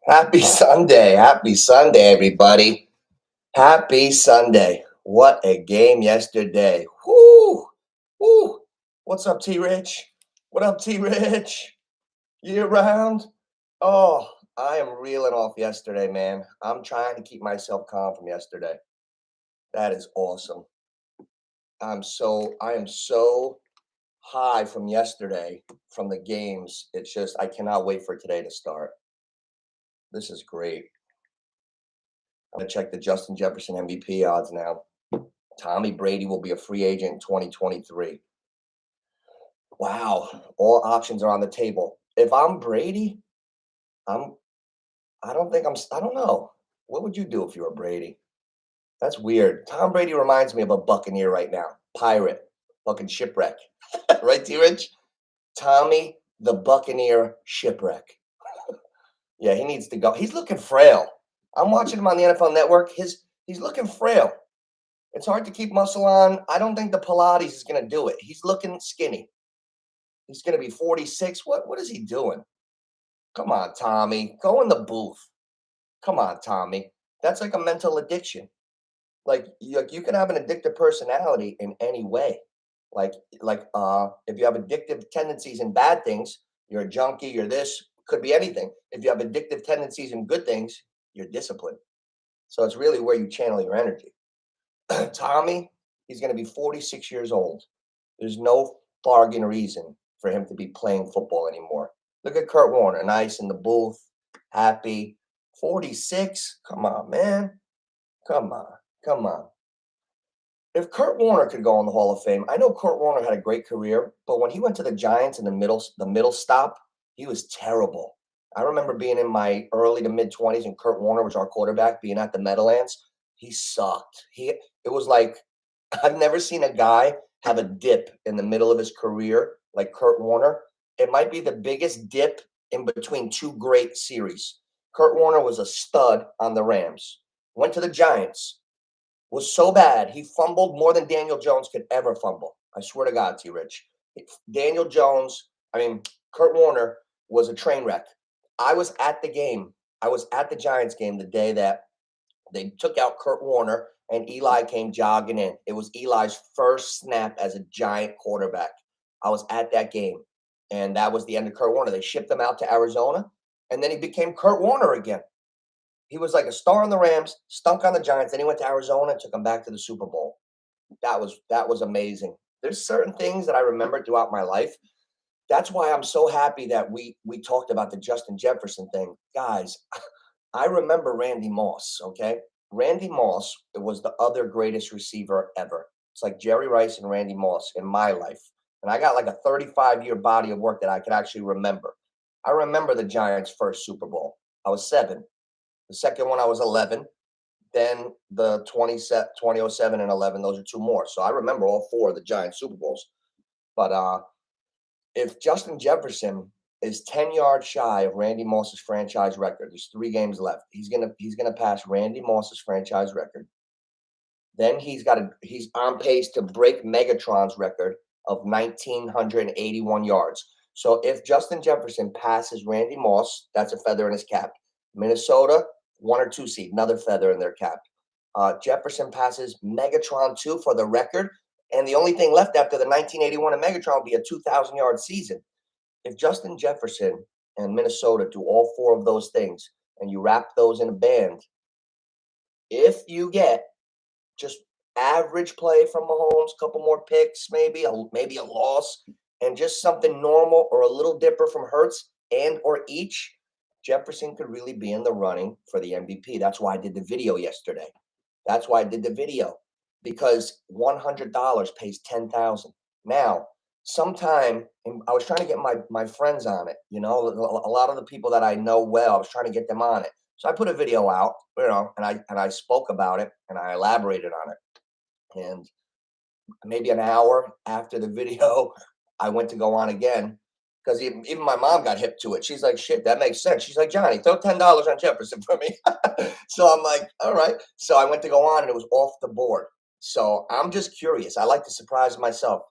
Happy Sunday. Happy Sunday, everybody. Happy Sunday. What a game yesterday. Whoo! Whoo! What's up, T Rich? What up, T Rich? You around? Oh, I am reeling off yesterday, man. I'm trying to keep myself calm from yesterday. That is awesome. I am so high from yesterday from the games. It's just I cannot wait for today to start. This is great. I'm gonna check the Justin Jefferson MVP odds now. Tommy Brady will be a free agent in 2023. Wow, all options are on the table. If I'm Brady, I'm I don't think I don't know. What would you do if you were Brady? That's weird. Tom Brady reminds me of a Buccaneer right now. Pirate, fucking shipwreck. Right, T Rich? Tommy the Buccaneer shipwreck. Yeah, he needs to go. He's looking frail. I'm watching him on the NFL Network. He's looking frail. It's hard to keep muscle on. I don't think the Pilates is going to do it. He's looking skinny. He's going to be 46. What is he doing? Come on, Tommy. Go in the booth. Come on, Tommy. That's like a mental addiction. Like you can have an addictive personality in any way. If you have addictive tendencies in bad things, you're a junkie, you're this, could be anything. If you have addictive tendencies in good things, you're disciplined. So it's really where you channel your energy. Tommy, he's going to be 46 years old. There's no bargain reason for him to be playing football anymore. Look at Kurt Warner, nice in the booth, happy. 46? Come on, man. Come on. Come on. If Kurt Warner could go in the Hall of Fame, I know Kurt Warner had a great career, but when he went to the Giants in the middle stop, he was terrible. I remember being in my early to mid 20s and Kurt Warner was our quarterback being at the Meadowlands. He sucked. It was like I've never seen a guy have a dip in the middle of his career like Kurt Warner. It might be the biggest dip in between two great series. Kurt Warner was a stud on the Rams, went to the Giants, was so bad he fumbled more than Daniel Jones could ever fumble. I swear to God, T. Rich. Daniel Jones, I mean, Kurt Warner was a train wreck. I was at the game. I was at the Giants game the day that they took out Kurt Warner and Eli came jogging in. It was Eli's first snap as a Giant quarterback. I was at that game, and that was the end of Kurt Warner. They shipped him out to Arizona, and then he became Kurt Warner again. He was like a star on the Rams, stunk on the Giants. Then he went to Arizona and took them back to the Super Bowl. That was amazing. There's certain things that I remember throughout my life. That's why I'm so happy that we talked about the Justin Jefferson thing. Guys, I remember Randy Moss, okay? Randy Moss was the other greatest receiver ever. It's like Jerry Rice and Randy Moss in my life. And I got like a 35-year body of work that I could actually remember. I remember the Giants' first Super Bowl. I was 7. The second one, I was 11. Then the 2007 and 11, those are 2 more. So I remember all 4 of the Giants Super Bowls. But if Justin Jefferson is 10 yards shy of Randy Moss's franchise record, there's 3 games left. He's gonna pass Randy Moss's franchise record. Then he's on pace to break Megatron's record of 1,981 yards. So if Justin Jefferson passes Randy Moss, that's a feather in his cap. Minnesota, 1 or 2 seed, another feather in their cap. Jefferson passes Megatron 2 for the record. And the only thing left after the 1981 and Megatron will be a 2,000-yard season. If Justin Jefferson and Minnesota do all 4 of those things and you wrap those in a band, if you get just average play from Mahomes, couple more picks, maybe a loss, and just something normal or a little dipper from Hurts and or each, Jefferson could really be in the running for the MVP. That's why I did the video yesterday. That's why I did the video, because $100 pays 10,000. Now, sometime I was trying to get my friends on it. You know, a lot of the people that I know well, I was trying to get them on it. So I put a video out, and I spoke about it and I elaborated on it. And maybe an hour after the video, I went to go on again because even my mom got hip to it. She's like, shit, that makes sense. She's like, Johnny, throw $10 on Jefferson for me. So I'm like, all right. So I went to go on and it was off the board. So I'm just curious. I like to surprise myself.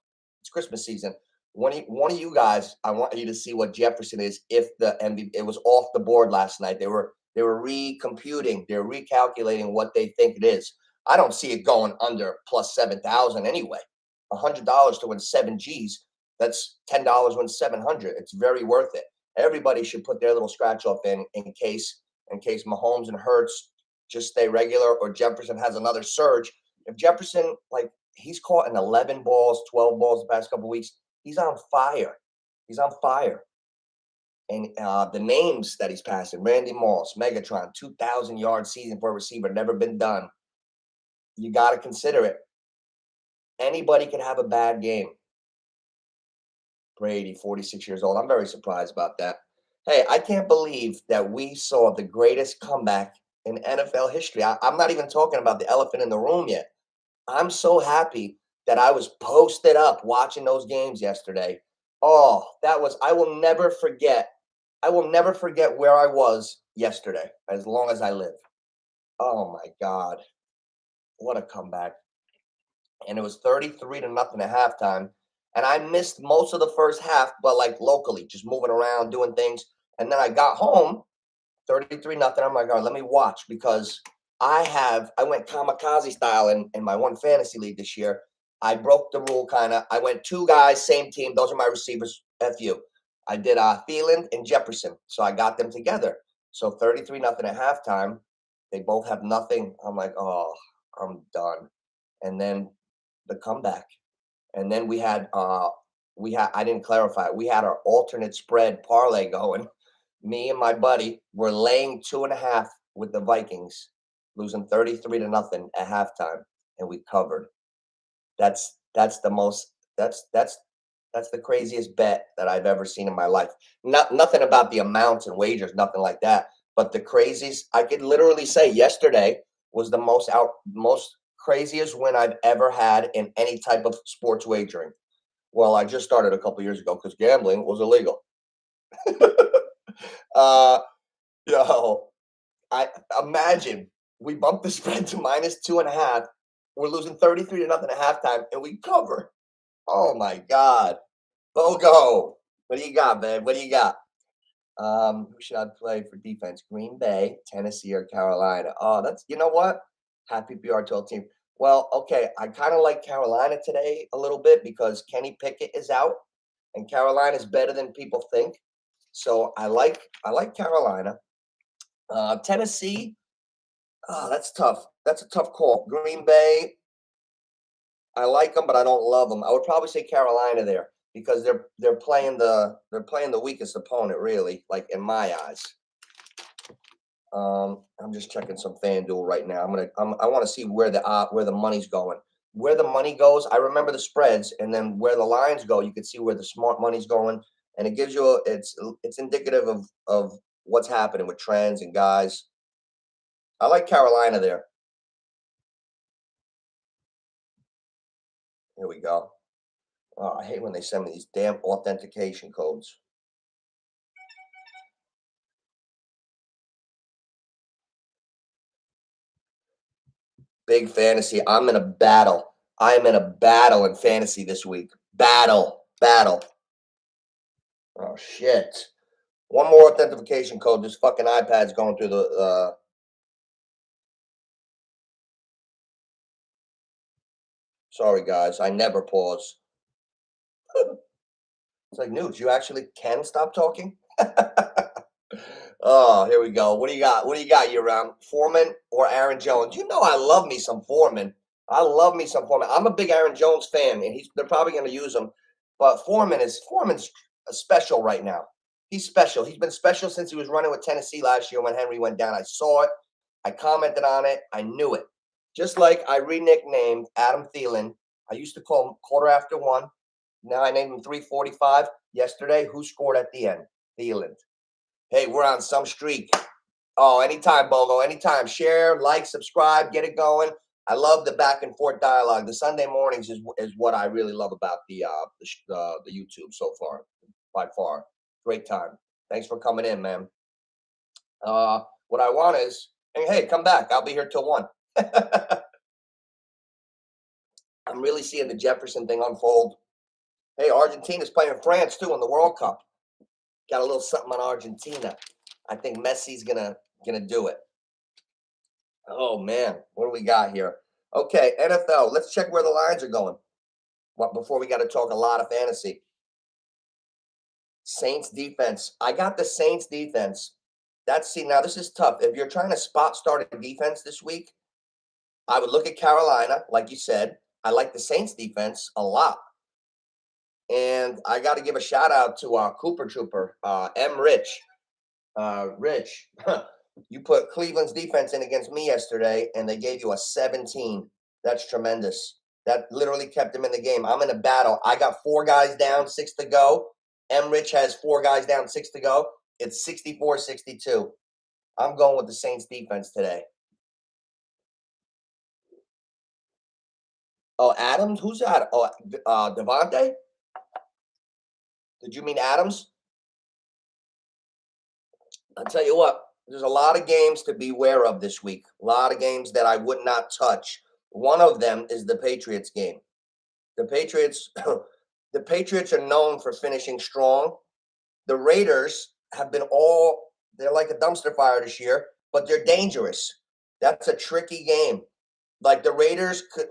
It's Christmas season. One of you guys, I want you to see what Jefferson is if the MVP, it was off the board last night. They were They were recomputing. They're recalculating what they think it is. I don't see it going under plus 7,000 anyway. $100 to win 7 G's. That's $10 win 700. It's very worth it. Everybody should put their little scratch off in case Mahomes and Hurts just stay regular or Jefferson has another surge. If Jefferson, like, he's caught in 11 balls, 12 balls the past couple of weeks, he's on fire. He's on fire. And the names that he's passing, Randy Moss, Megatron, 2,000-yard season for a receiver, never been done. You got to consider it. Anybody can have a bad game. Brady, 46 years old. I'm very surprised about that. Hey, I can't believe that we saw the greatest comeback in NFL history. I'm not even talking about the elephant in the room yet. I'm so happy that I was posted up watching those games yesterday. Oh, I will never forget. I will never forget where I was yesterday as long as I live. Oh my God. What a comeback. And it was 33-0 at halftime. And I missed most of the first half, but like locally, just moving around, doing things. And then I got home, 33-0. I'm like, all right, let me watch because I went kamikaze style in my one fantasy league this year. I broke the rule kind of. I went 2 guys, same team. Those are my receivers. F you. I did Thielen and Jefferson. So I got them together. So 33-0 at halftime. They both have nothing. I'm like, oh, I'm done. And then the comeback. And then we had I didn't clarify. We had our alternate spread parlay going. Me and my buddy were laying 2.5 with the Vikings, losing 33-0 at halftime, and we covered. That's the craziest bet that I've ever seen in my life. Nothing about the amounts and wagers, nothing like that. But the craziest, I could literally say yesterday was the most craziest win I've ever had in any type of sports wagering. Well, I just started a couple years ago because gambling was illegal. I imagine we bumped the spread to -2.5. We're losing 33-0 at halftime, and we cover. Oh my God. Logo. What do you got, man? What do you got? Who should I play for defense? Green Bay, Tennessee, or Carolina? Oh, you know what? Happy PR 12 team. Well, okay. I kind of like Carolina today a little bit because Kenny Pickett is out, and Carolina is better than people think. So I like Carolina. Tennessee. Oh, that's tough. That's a tough call. Green Bay. I like them, but I don't love them. I would probably say Carolina there because they're playing the weakest opponent, really, like in my eyes. I'm just checking some FanDuel right now. I want to see where the money's going. Where the money goes, I remember the spreads, and then where the lines go, you can see where the smart money's going, and it gives you it's indicative of what's happening with trends and guys. I like Carolina there. Here we go. Oh, I hate when they send me these damn authentication codes. Big fantasy. I'm in a battle. I am in a battle in fantasy this week. Battle. Oh, shit. One more authentication code. This fucking iPad's going through the... Sorry, guys. I never pause. It's like, NOOCH, you actually can stop talking? Oh, here we go. What do you got? What do you got, Year-round? Foreman or Aaron Jones? You know I love me some Foreman. I love me some Foreman. I'm a big Aaron Jones fan, and they're probably going to use him. But Foreman's special right now. He's special. He's been special since he was running with Tennessee last year when Henry went down. I saw it. I commented on it. I knew it. Just like I re-nicknamed Adam Thielen. I used to call him 1:15. Now I named him 3:45. Yesterday, who scored at the end? Thielen. Hey, we're on some streak. Oh, anytime, Bogo. Anytime. Share, like, subscribe, get it going. I love the back and forth dialogue. The Sunday mornings is what I really love about the YouTube so far, by far. Great time. Thanks for coming in, man. What I want is, hey, come back. I'll be here till 1. I'm really seeing the Jefferson thing unfold. Hey, Argentina's playing France too in the World Cup. Got a little something on Argentina. I think Messi's gonna Gonna do it. Oh man, what do we got here? Okay, NFL. Let's check where the lines are going. What before we got to talk a lot of fantasy. Saints defense. I got the Saints defense. Now this is tough. If you're trying to spot start a defense this week, I would look at Carolina, like you said. I like the Saints defense a lot. And I got to give a shout out to Cooper Trooper, M. Rich. Rich, you put Cleveland's defense in against me yesterday, and they gave you a 17. That's tremendous. That literally kept them in the game. I'm in a battle. I got 4 guys down, 6 to go. M. Rich has 4 guys down, 6 to go. It's 64-62. I'm going with the Saints defense today. Oh, Adams? Who's that? Oh, Devontae? Did you mean Adams? I'll tell you what, there's a lot of games to be aware of this week. A lot of games that I would not touch. One of them is the Patriots game. The Patriots, the Patriots are known for finishing strong. The Raiders have been they're like a dumpster fire this year, but they're dangerous. That's a tricky game. Like the Raiders could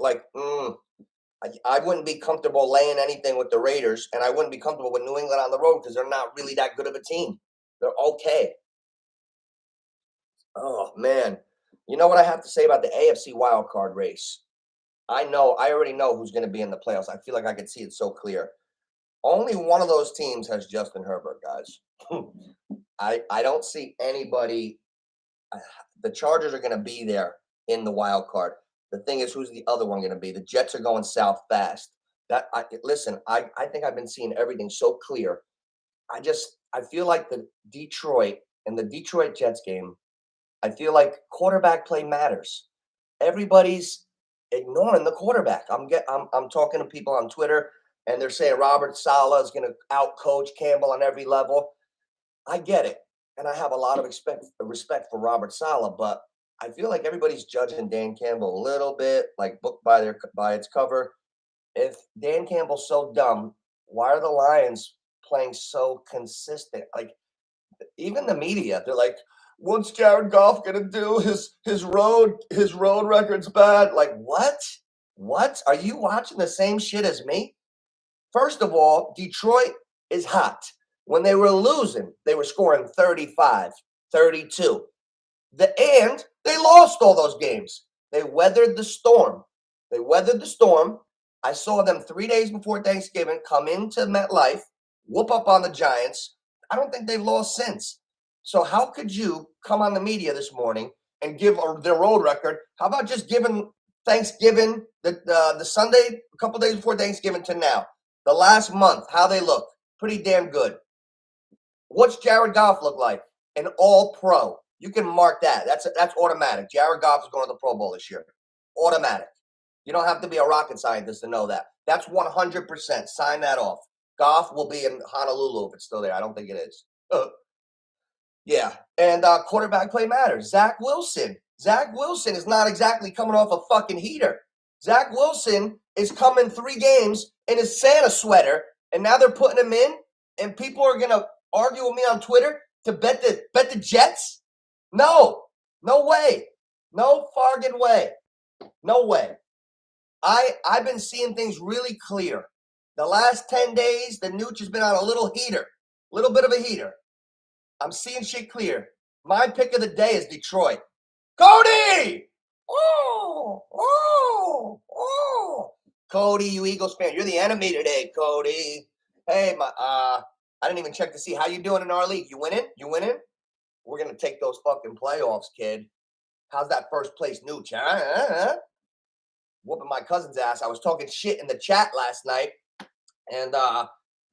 I wouldn't be comfortable laying anything with the Raiders, and I wouldn't be comfortable with New England on the road because they're not really that good of a team. They're okay. Oh man, you know what I have to say about the AFC wild card race? I already know who's going to be in the playoffs. I feel like I can see it so clear. Only one of those teams has Justin Herbert, guys. I don't see anybody. The Chargers are going to be there in the wild card. The thing is, who's the other one going to be? The Jets are going south fast. Listen, I think I've been seeing everything so clear. I feel like the Detroit and the Detroit Jets game. I feel like quarterback play matters. Everybody's ignoring the quarterback. I'm talking to people on Twitter, and they're saying Robert Saleh is going to outcoach Campbell on every level. I get it, and I have a lot of respect for Robert Saleh, but I feel like everybody's judging Dan Campbell a little bit, like book by its cover. If Dan Campbell's so dumb, why are the Lions playing so consistent? Like even the media, they're like, what's Jared Goff gonna do? His road record's bad. Like what? What? Are you watching the same shit as me? First of all, Detroit is hot. When they were losing, they were scoring 35, 32. And they lost all those games. They weathered the storm. I saw them 3 days before Thanksgiving come into MetLife, whoop up on the Giants. I don't think they've lost since. So how could you come on the media this morning and give their road record? How about just giving Thanksgiving, the Sunday, a couple days before Thanksgiving to now, the last month, how they look? Pretty damn good. What's Jared Goff look like? An all-pro. You can mark that. That's automatic. Jared Goff is going to the Pro Bowl this year. Automatic. You don't have to be a rocket scientist to know that. That's 100%. Sign that off. Goff will be in Honolulu if it's still there. I don't think it is. Yeah. And quarterback play matters. Zach Wilson. Zach Wilson is not exactly coming off a fucking heater. Zach Wilson is coming 3 games in his Santa sweater, and now they're putting him in, and people are going to argue with me on Twitter to bet the Jets? No way. No fargin' way. No way. I've been seeing things really clear. The last 10 days, the NOOCH has been on a little bit of a heater. I'm seeing shit clear. My pick of the day is Detroit. Cody! Oh! Cody, you Eagles fan, you're the enemy today, Cody. Hey, I didn't even check to see how you doing in our league. You winning? We're going to take those fucking playoffs, kid. How's that first place NOOCH? Whooping my cousin's ass. I was talking shit in the chat last night, and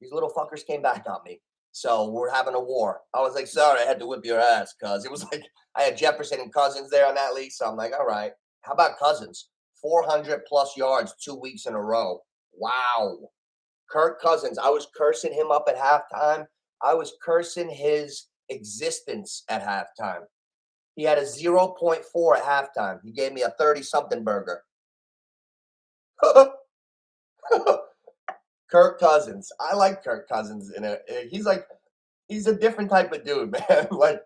these little fuckers came back on me. So we're having a war. I was like, sorry, I had to whip your ass, cuz. It was like I had Jefferson and Cousins there on that league. So I'm like, all right. How about Cousins? 400 plus yards 2 weeks in a row. Wow. Kirk Cousins. I was cursing him up at halftime. I was cursing his existence at halftime. He had a 0.4 at halftime. He gave me a 30-something burger. Kirk Cousins. I like Kirk Cousins. He's a different type of dude, man. Like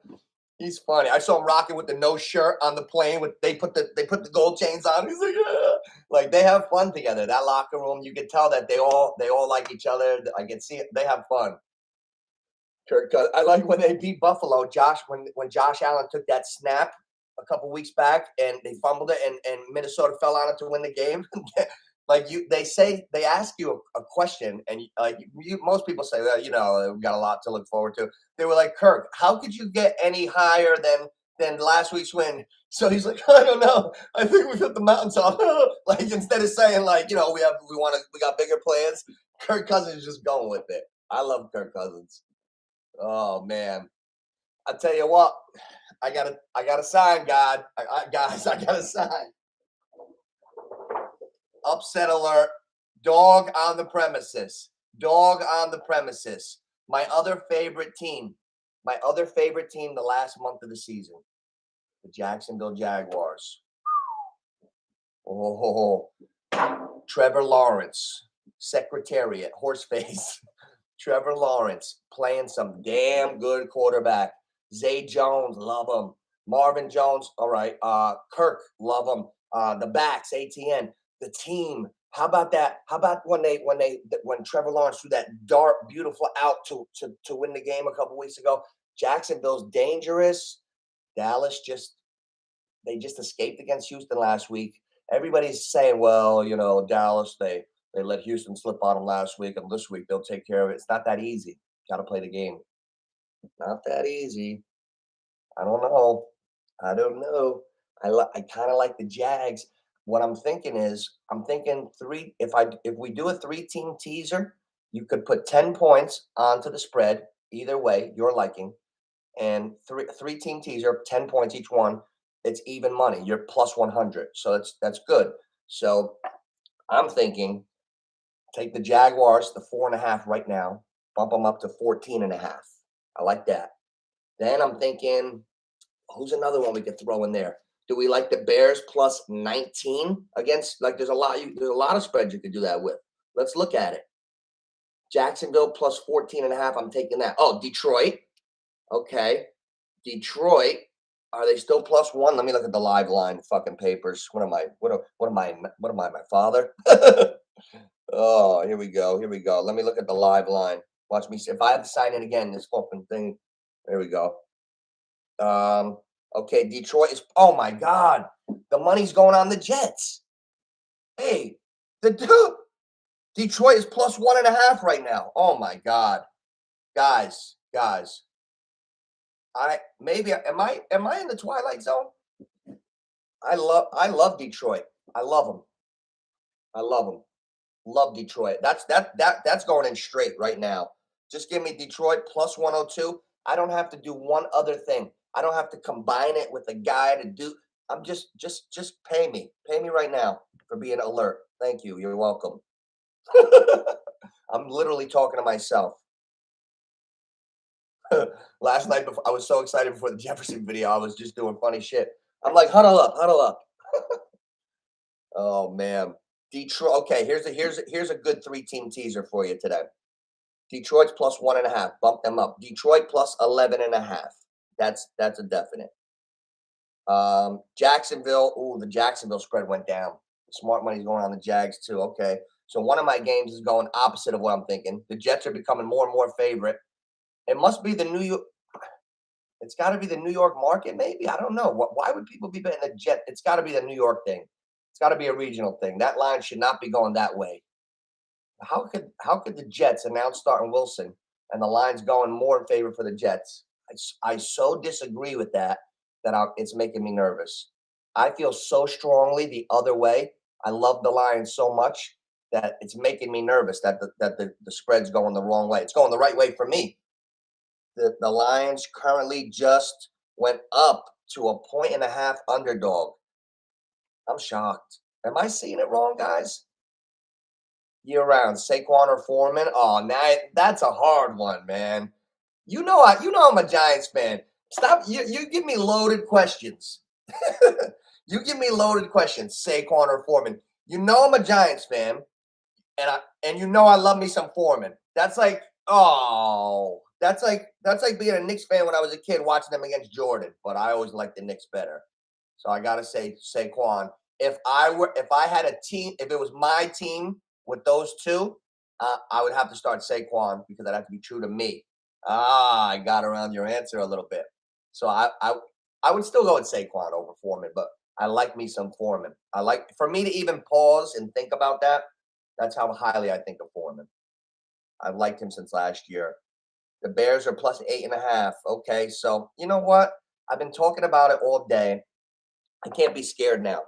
He's funny. I saw him rocking with the no shirt on the plane. With they put the gold chains on. He's like, yeah. Like they have fun together. That locker room, you can tell that they all like each other. I can see it. They have fun. Kirk, I like when they beat Buffalo. Josh, when Josh Allen took that snap a couple weeks back and they fumbled it and Minnesota fell on it to win the game. Like they ask you a question and like most people say, well, we've got a lot to look forward to. They were like, Kirk, how could you get any higher than last week's win? So he's like, I don't know. I think we've hit the mountaintop. Like instead of saying like, we got bigger plans. Kirk Cousins is just going with it. I love Kirk Cousins. Oh man, I tell you what, I got a sign, God, guys, I got a sign. Upset alert! Dog on the premises. Dog on the premises. My other favorite team. The last month of the season, the Jacksonville Jaguars. Oh, Trevor Lawrence, Secretariat, Horseface. Trevor Lawrence playing some damn good quarterback. Zay Jones, love him. Marvin Jones, all right. Kirk, love him. The backs, ATN, the team. How about that? How about when Trevor Lawrence threw that dart, beautiful out to win the game a couple weeks ago? Jacksonville's dangerous. Dallas they just escaped against Houston last week. Everybody's saying, well, Dallas, they let Houston slip on them last week, and this week they'll take care of it. It's not that easy. Got to play the game. Not that easy. I don't know. I kind of like the Jags. What I'm thinking is, three. If we do a 3-team teaser, you could put 10 points onto the spread either way, your liking, and three-team teaser, 10 points each one. It's even money. You're plus 100, so that's good. So I'm thinking. Take the Jaguars to 4.5 right now, bump them up to 14.5. I like that. Then I'm thinking, who's another one we could throw in there? Do we like the Bears plus 19 against? Like, there's a lot of spreads you could do that with. Let's look at it. Jacksonville plus 14.5. I'm taking that. Oh, Detroit. Okay, Detroit. Are they still plus 1? Let me look at the live line. Fucking papers. What am I? My father? Oh, here we go. Let me look at the live line. Watch me. If I have to sign in again, this fucking thing. There we go. Okay, Detroit is. Oh my God, the money's going on the Jets. Hey, Detroit is plus 1.5 right now. Oh my God, guys. Am I in the twilight zone? I love Detroit. I love them. Love Detroit. That's going in straight right now. Just give me Detroit plus 102. I don't have to do one other thing. I don't have to combine it with a guy to do. I'm just pay me. Pay me right now for being alert. Thank you. You're welcome. I'm literally talking to myself. Last night, I was so excited before the Jefferson video. I was just doing funny shit. I'm like, huddle up. Oh man. Detroit. Okay, here's a good 3-team teaser for you today. Detroit's plus 1.5. Bump them up. Detroit plus 11.5. That's a definite. Jacksonville. Ooh, the Jacksonville spread went down. Smart money's going on the Jags too. Okay, so one of my games is going opposite of what I'm thinking. The Jets are becoming more and more favorite. It must be the New York. It's got to be the New York market, maybe. I don't know. Why would people be betting the Jet? It's got to be the New York thing. It's got to be a regional thing. That line should not be going that way. How could the Jets announce starting Wilson and the line's going more in favor for the Jets? I so disagree with that it's making me nervous. I feel so strongly the other way. I love the Lions so much that it's making me nervous that the spread's going the wrong way. It's going the right way for me. The Lions currently just went up to 1.5 underdog. I'm shocked. Am I seeing it wrong, guys? Year round, Saquon or Foreman? Oh, now that's a hard one, man. You know I'm a Giants fan. Stop. You give me loaded questions. You give me loaded questions, Saquon or Foreman. You know I'm a Giants fan, and you know I love me some Foreman. That's like, oh, That's like being a Knicks fan when I was a kid watching them against Jordan, but I always liked the Knicks better. So I gotta say Saquon. If I had a team, if it was my team with those two, I would have to start Saquon because I'd have to be true to me. I got around your answer a little bit. So I would still go with Saquon over Foreman, but I like me some Foreman. I like for me to even pause and think about that. That's how highly I think of Foreman. I've liked him since last year. The Bears are plus 8.5. Okay, so you know what? I've been talking about it all day. I can't be scared now.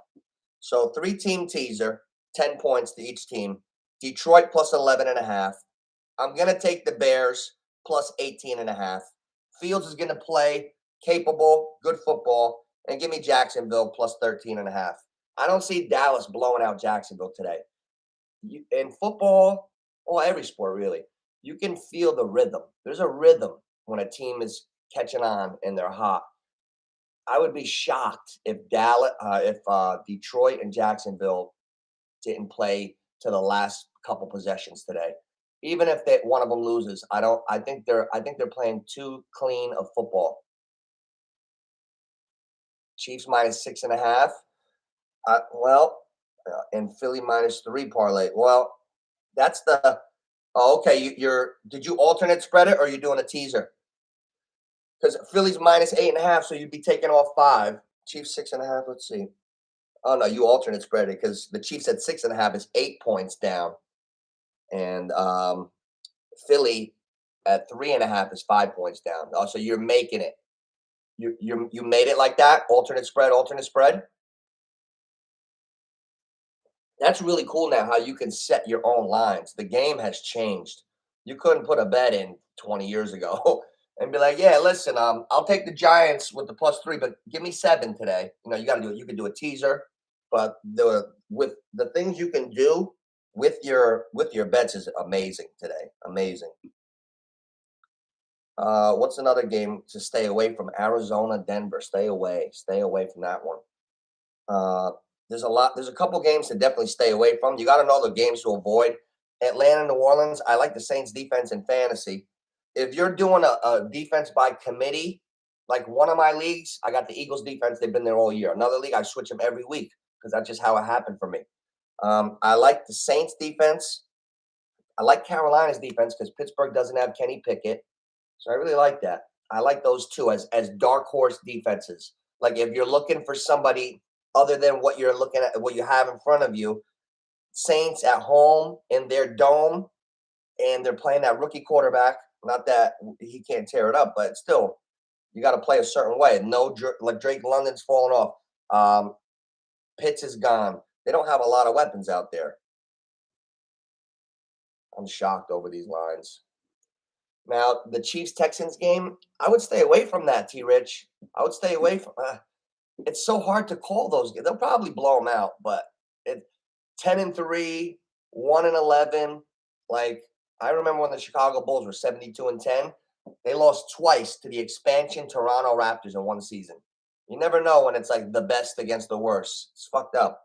So 3-team teaser, 10 points to each team. Detroit plus 11.5. I'm gonna take the Bears plus 18.5. Fields is gonna play capable, good football, and give me Jacksonville plus 13.5. I don't see Dallas blowing out Jacksonville today. In football, or every sport really, you can feel the rhythm. There's a rhythm when a team is catching on and they're hot. I would be shocked if Detroit and Jacksonville didn't play to the last couple possessions today. Even if one of them loses, I don't. I think they're playing too clean of football. Chiefs minus 6.5. And Philly minus 3 parlay. Well, that's the. Oh, okay. Did you alternate spread it or are you doing a teaser? Because Philly's minus 8.5, so you'd be taking off 5. Chiefs 6.5. Let's see. Oh no, you alternate spread it because the Chiefs at 6.5 is 8 points down, and Philly at 3.5 is 5 points down. Oh, so you're making it. You made it like that. Alternate spread. Alternate spread. That's really cool now. How you can set your own lines. The game has changed. You couldn't put a bet in 20 years ago and be like, yeah, listen, I'll take the Giants with the +3, but give me 7 today. You got to do it. You can do a teaser, but with the things you can do with your bets is amazing today. Amazing. What's another game to stay away from? Arizona, Denver. Stay away. Stay away from that one. Uh, there's a couple games to definitely stay away from. You got to know the games to avoid. Atlanta, New Orleans. I like the Saints defense in fantasy. If you're doing a defense by committee, like one of my leagues, I got the Eagles defense. They've been there all year. Another league, I switch them every week because that's just how it happened for me. I like the Saints defense. I like Carolina's defense because Pittsburgh doesn't have Kenny Pickett. So I really like that. I like those two as dark horse defenses. Like if you're looking for somebody other than what you're looking at, what you have in front of you, Saints at home in their dome, and they're playing that rookie quarterback. Not that he can't tear it up, but still, you got to play a certain way. No, like Drake London's falling off. Pitts is gone. They don't have a lot of weapons out there. I'm shocked over these lines. Now, the Chiefs Texans game, I would stay away from that, T Rich. I would stay away from it's so hard to call those games. They'll probably blow them out, but 10-3, 1-11. Like, I remember when the Chicago Bulls were 72-10. They lost twice to the expansion Toronto Raptors in one season. You never know when it's like the best against the worst. It's fucked up.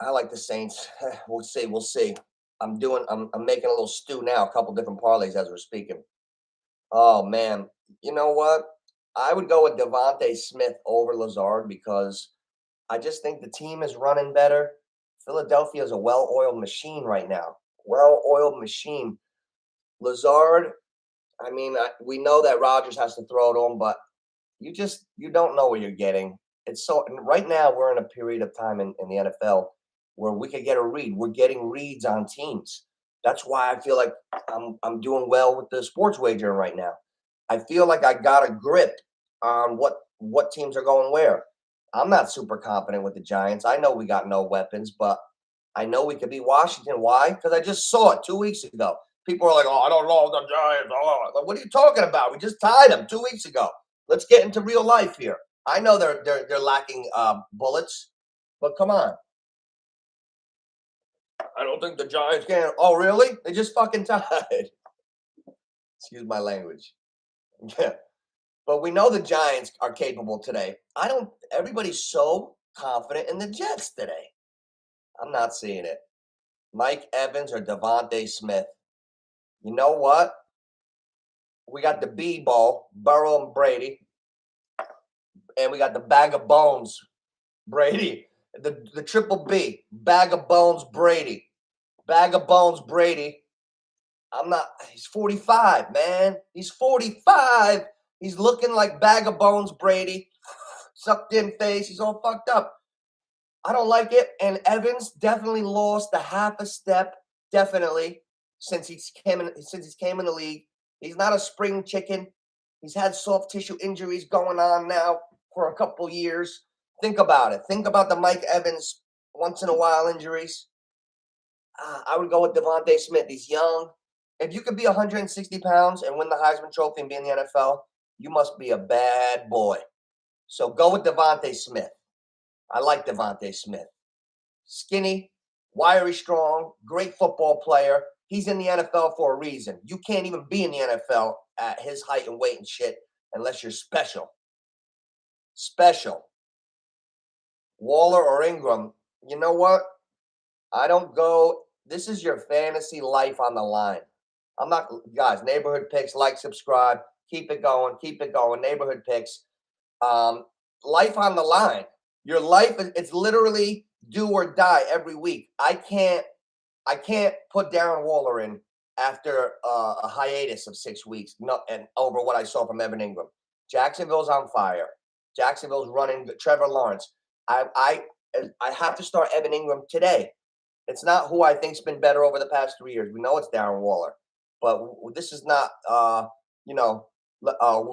I like the Saints. We'll see. We'll see. I'm making a little stew now, a couple different parlays as we're speaking. Oh man. You know what? I would go with Devontae Smith over Lazard because I just think the team is running better. Philadelphia is a well-oiled machine right now. Well-oiled machine. Lazard, I mean, we know that Rodgers has to throw to him, but you don't know what you're getting. It's so right now we're in a period of time in the NFL where we could get a read. We're getting reads on teams. That's why I feel like I'm doing well with the sports wagering right now. I feel like I got a grip on what teams are going where. I'm not super confident with the Giants. I know we got no weapons, but I know we could beat Washington. Why? Because I just saw it 2 weeks ago. People are like, "Oh, I don't know the Giants." Oh, like, what are you talking about? We just tied them 2 weeks ago. Let's get into real life here. I know they're lacking bullets, but come on. I don't think the Giants can. Oh, really? They just fucking tied. Excuse my language. Yeah. But we know the Giants are capable today. Everybody's so confident in the Jets today. I'm not seeing it. Mike Evans or Devontae Smith. You know what? We got the B ball, Burrow and Brady, and we got the bag of bones, Brady. The triple B, bag of bones, Brady. Bag of bones, Brady. He's 45, man. He's 45. He's looking like bag of bones, Brady. Sucked in face. He's all fucked up. I don't like it. And Evans definitely lost a half a step, definitely, since he's came in the league. He's not a spring chicken. He's had soft tissue injuries going on now for a couple years. Think about it. Think about the Mike Evans once in a while injuries. I would go with Devontae Smith. He's young. If you could be 160 pounds and win the Heisman Trophy and be in the NFL, you must be a bad boy. So go with Devontae Smith. I like Devontae Smith. Skinny, wiry strong, great football player. He's in the NFL for a reason. You can't even be in the NFL at his height and weight and shit unless you're special. Special. Waller or Ingram, you know what? I don't go. This is your fantasy life on the line. I'm not, guys, neighborhood picks, like, subscribe, keep it going, neighborhood picks. Life on the line. Your life, it's literally do or die every week. I can't put Darren Waller in after a hiatus of 6 weeks, and over what I saw from Evan Ingram. Jacksonville's on fire. Jacksonville's running. Trevor Lawrence. I have to start Evan Ingram today. It's not who I think's been better over the past 3 years. We know it's Darren Waller, but this is not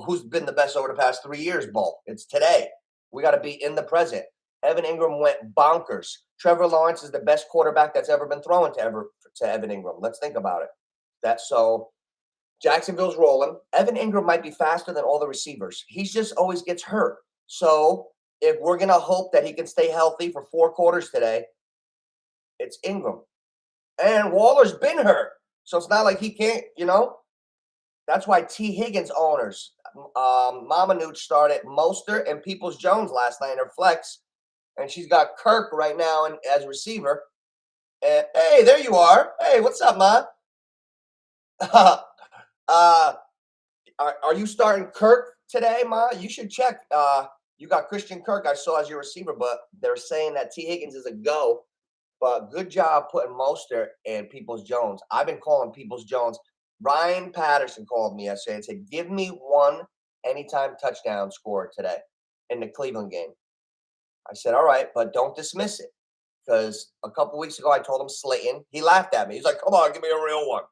who's been the best over the past 3 years, Bull. It's today. We got to be in the present. Evan Ingram went bonkers. Trevor Lawrence is the best quarterback that's ever been thrown to Evan Ingram. Let's think about it. Jacksonville's rolling. Evan Ingram might be faster than all the receivers. He just always gets hurt. So if we're going to hope that he can stay healthy for 4 quarters today, it's Ingram. And Waller's been hurt. So it's not like he can't, That's why T. Higgins owners, Mama NOOCH started Mostert and Peoples-Jones last night in her flex. And she's got Kirk right now as receiver. And, hey, there you are. Hey, what's up, Ma? Are you starting Kirk today, Ma? You should check. You got Christian Kirk I saw as your receiver, but they're saying that T. Higgins is a go. But good job putting Mostert and Peoples-Jones. I've been calling Peoples-Jones. Ryan Patterson called me yesterday and said, give me one anytime touchdown score today in the Cleveland game. I said, all right, but don't dismiss it. Because a couple weeks ago, I told him Slayton. He laughed at me. He's like, come on, give me a real one.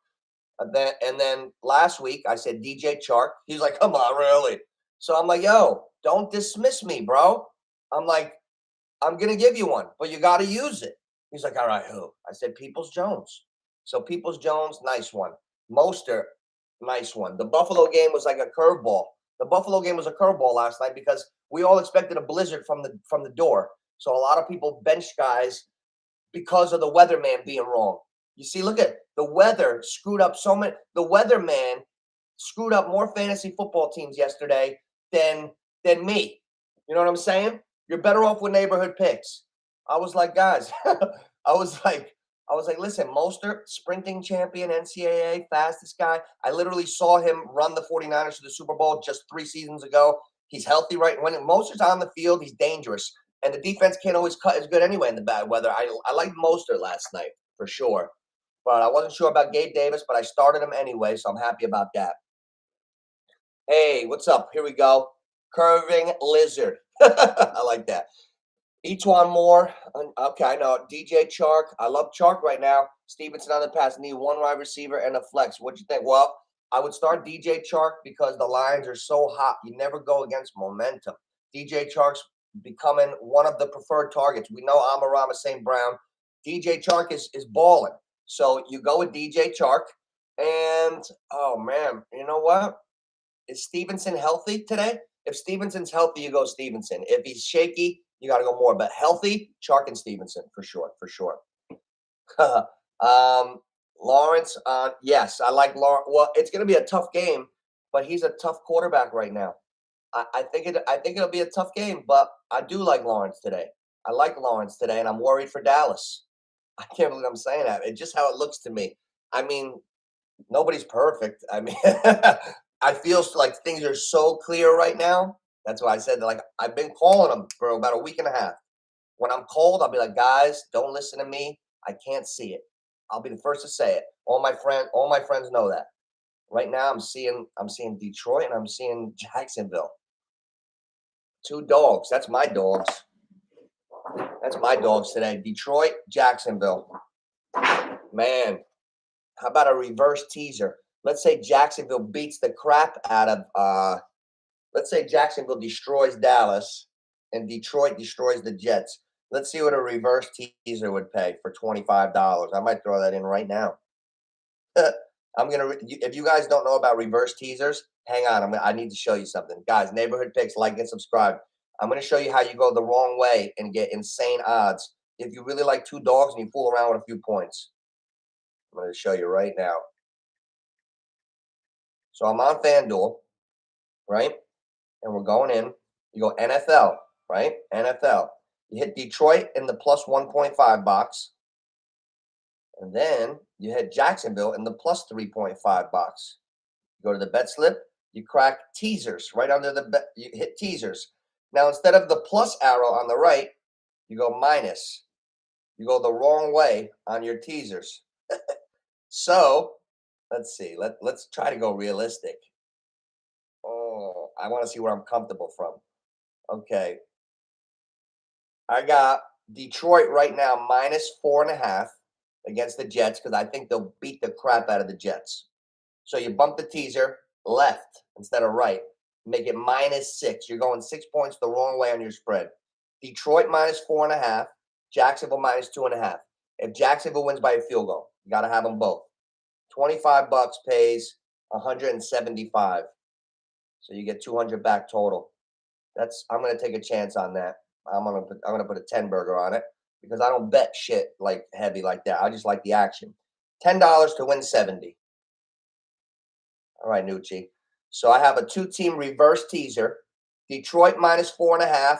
And then last week, I said DJ Chark. He's like, come on, really? So I'm like, yo, don't dismiss me, bro. I'm like, I'm going to give you one, but you got to use it. He's like, all right, who? I said, Peoples-Jones. So Peoples-Jones, nice one. Mostert, nice one. The Buffalo game was like a curveball. The Buffalo game was a curveball last night because we all expected a blizzard from the door. So a lot of people benched guys because of the weatherman being wrong. You see, look at the weather screwed up so many. The weatherman screwed up more fantasy football teams yesterday than me. You know what I'm saying? You're better off with neighborhood picks. I was like, guys, I was like, listen, Mostert, sprinting champion, NCAA, fastest guy. I literally saw him run the 49ers to the Super Bowl just 3 seasons ago. He's healthy right when Mostert's on the field, he's dangerous. And the defense can't always cut as good anyway in the bad weather. I liked Mostert last night for sure. But I wasn't sure about Gabe Davis, but I started him anyway, so I'm happy about that. Hey, what's up? Here we go. Curving Lizard. I like that. Each one more. Okay, I know. DJ Chark. I love Chark right now. Stevenson on the pass. Need one wide receiver and a flex. What'd you think? Well, I would start DJ Chark because the lines are so hot. You never go against momentum. DJ Chark's becoming one of the preferred targets. We know Amon-Ra St. Brown. DJ Chark is balling. So you go with DJ Chark. And, oh, man, you know what? Is Stevenson healthy today? If Stevenson's healthy, you go Stevenson. If he's shaky, you got to go more. But healthy, Chark and Stevenson for sure. Lawrence, yes, I like Lawrence. Well, it's going to be a tough game, but he's a tough quarterback right now. I think it'll be a tough game, but I do like Lawrence today. I like Lawrence today, and I'm worried for Dallas. I can't believe I'm saying that. It's just how it looks to me. I mean, nobody's perfect. I mean, I feel like things are so clear right now. That's why I said that, like, I've been calling them for about a week and a half. When I'm cold, I'll be like, guys, don't listen to me. I can't see it. I'll be the first to say it. All my friends know that. Right now, I'm seeing Detroit and I'm seeing Jacksonville. Two dogs. That's my dogs. That's my dogs today. Detroit, Jacksonville. Man, how about a reverse teaser? Let's say Jacksonville beats the crap out of let's say Jacksonville destroys Dallas and Detroit destroys the Jets. Let's see what a reverse teaser would pay for $25. I might throw that in right now. If you guys don't know about reverse teasers, hang on. I need to show you something. Guys, neighborhood picks, like and subscribe. I'm going to show you how you go the wrong way and get insane odds if you really like two dogs and you fool around with a few points. I'm going to show you right now. So I'm on FanDuel, right? And we're going in. You go NFL, right? NFL. You hit Detroit in the plus 1.5 box. And then you hit Jacksonville in the plus 3.5 box. You go to the bet slip. You crack teasers right under the bet. You hit teasers. Now, instead of the plus arrow on the right, you go minus. You go the wrong way on your teasers. So let's see. Let's try to go realistic. Oh, I want to see where I'm comfortable from. Okay. I got Detroit right now minus 4.5 against the Jets because I think they'll beat the crap out of the Jets. So you bump the teaser left instead of right. Make it -6. You're going 6 points the wrong way on your spread. Detroit minus 4.5. Jacksonville minus 2.5. If Jacksonville wins by a field goal, you got to have them both. $25 pays 175. So you get 200 back total. I'm going to take a chance on that. I'm gonna put a 10 burger on it because I don't bet shit like heavy like that. I just like the action. $10 to win 70. All right, NOOCH. So I have a 2-team reverse teaser. Detroit minus 4.5.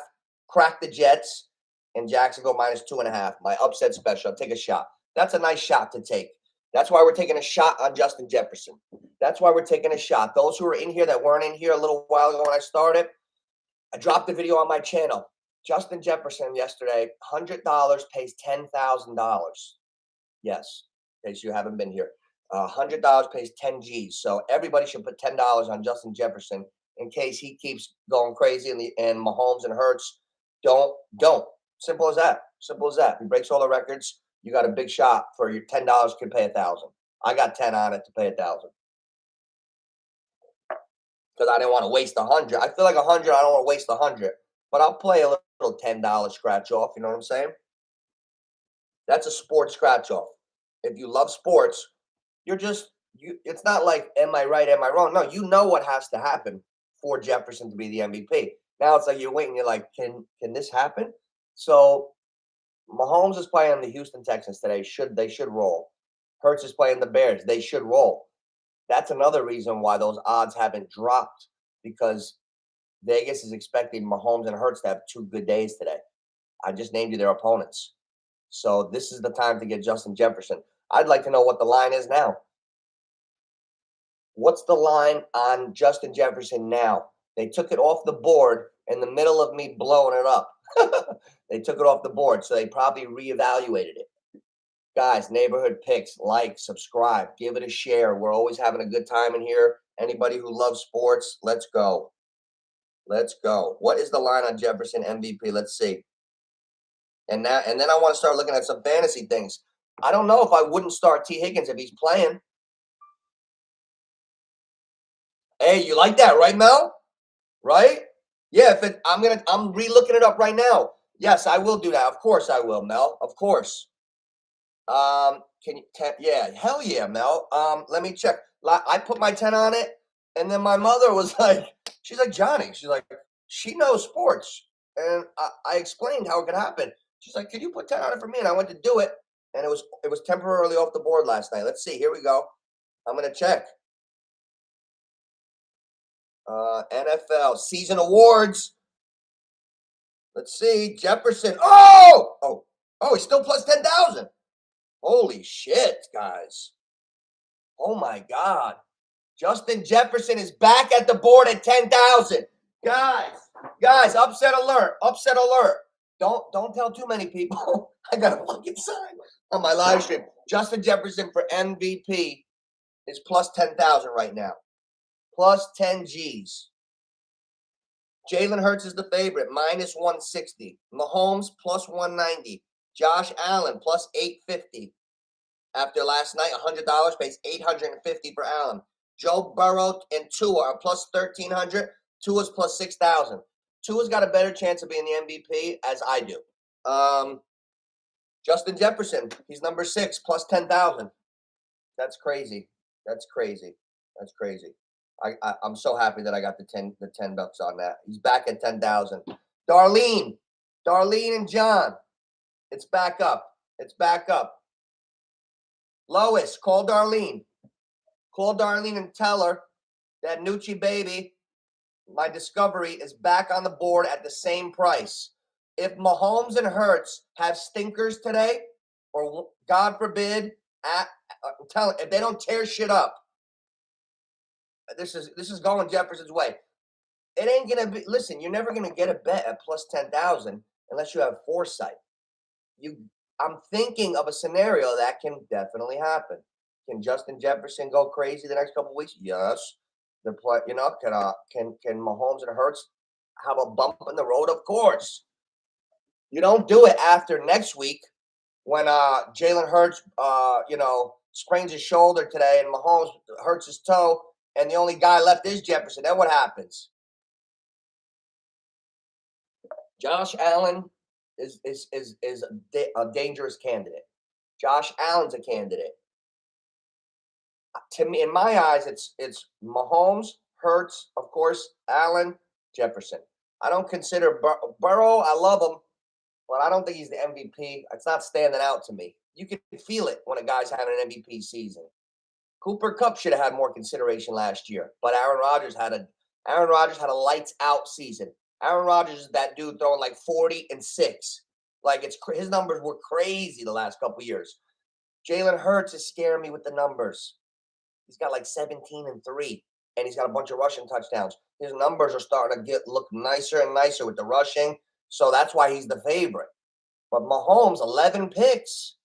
Crack the Jets. And Jacksonville minus 2.5. My upset special. Take a shot. That's a nice shot to take. That's why we're taking a shot on Justin Jefferson. That's why we're taking a shot. Those who are in here that weren't in here a little while ago when I started, I dropped the video on my channel. Justin Jefferson yesterday, $100 pays $10,000. Yes, in case you haven't been here. $100 pays 10 G's. So everybody should put $10 on Justin Jefferson in case he keeps going crazy and Mahomes and Hurts don't. Simple as that. Simple as that. If he breaks all the records, you got a big shot for your $10 could pay 1,000. I got 10 on it to pay 1,000. Because I didn't want to waste 100. I feel like 100, I don't want to waste 100. But I'll play a little $10 scratch off. You know what I'm saying? That's a sports scratch off. If you love sports, it's not like, am I right, am I wrong? No, you know what has to happen for Jefferson to be the MVP. Now it's like you're waiting. You're like, can this happen? So Mahomes is playing the Houston Texans today. They should roll. Hurts is playing the Bears. They should roll. That's another reason why those odds haven't dropped, because Vegas is expecting Mahomes and Hurts to have 2 good days today. I just named you their opponents. So this is the time to get Justin Jefferson. I'd like to know what the line is now. What's the line on Justin Jefferson now? They took it off the board in the middle of me blowing it up. They took it off the board, so they probably reevaluated it. Guys, neighborhood picks, like, subscribe, give it a share. We're always having a good time in here. Anybody who loves sports, let's go. Let's go. What is the line on Jefferson MVP? Let's see. And then I want to start looking at some fantasy things. I don't know if I wouldn't start T. Higgins if he's playing. Hey, you like that, right, Mel? Right? Yeah, I'm re-looking it up right now. Yes, I will do that. Of course I will, Mel. Of course. Yeah, hell yeah, Mel. Let me check. I put my 10 on it, and then my mother was like, she's like, Johnny, she's like, she knows sports. And I explained how it could happen. She's like, can you put 10 on it for me? And I went to do it, and it was temporarily off the board last night. Let's see. Here we go. I'm gonna check. NFL season awards. Let's see. Jefferson. Oh, he's still plus 10,000. Holy shit, guys. Oh my God. Justin Jefferson is back at the board at 10,000. Guys, upset alert. Upset alert. Don't tell too many people. I got a fucking sign on my live stream. Justin Jefferson for MVP is plus 10,000 right now. Plus 10 G's. Jalen Hurts is the favorite, minus 160. Mahomes, plus 190. Josh Allen, plus 850. After last night, $100 pays $850 for Allen. Joe Burrow and Tua are plus 1,300. Tua's plus 6,000. Tua's got a better chance of being the MVP, as I do. Justin Jefferson, he's number 6, plus 10,000. That's crazy. That's crazy. That's crazy. I'm so happy that I got the 10 bucks on that. He's back at 10,000. Darlene and John, it's back up. It's back up. Lois, call Darlene. Call Darlene and tell her that NOOCH baby, my discovery, is back on the board at the same price. If Mahomes and Hurts have stinkers today, or God forbid, if they don't tear shit up, this is going Jefferson's way. It ain't gonna be. Listen, you're never gonna get a bet at plus 10,000 unless you have foresight. I'm thinking of a scenario that can definitely happen. Can Justin Jefferson go crazy the next couple of weeks? Yes. Can Mahomes and Hurts have a bump in the road? Of course. You don't do it after next week when Jalen Hurts, sprains his shoulder today and Mahomes hurts his toe, and the only guy left is Jefferson. Then what happens? Josh Allen is a dangerous candidate. Josh Allen's a candidate. To me, in my eyes, it's Mahomes, Hurts, of course, Allen, Jefferson. I don't consider Burrow. I love him, but I don't think he's the MVP. It's not standing out to me. You can feel it when a guy's having an MVP season. Cooper Kupp should have had more consideration last year, but Aaron Rodgers had a lights out season. Aaron Rodgers is that dude throwing like 40 and 6. Like his numbers were crazy the last couple of years. Jalen Hurts is scaring me with the numbers. He's got like 17 and 3, and he's got a bunch of rushing touchdowns. His numbers are starting to look nicer and nicer with the rushing, so that's why he's the favorite. But Mahomes, 11 picks,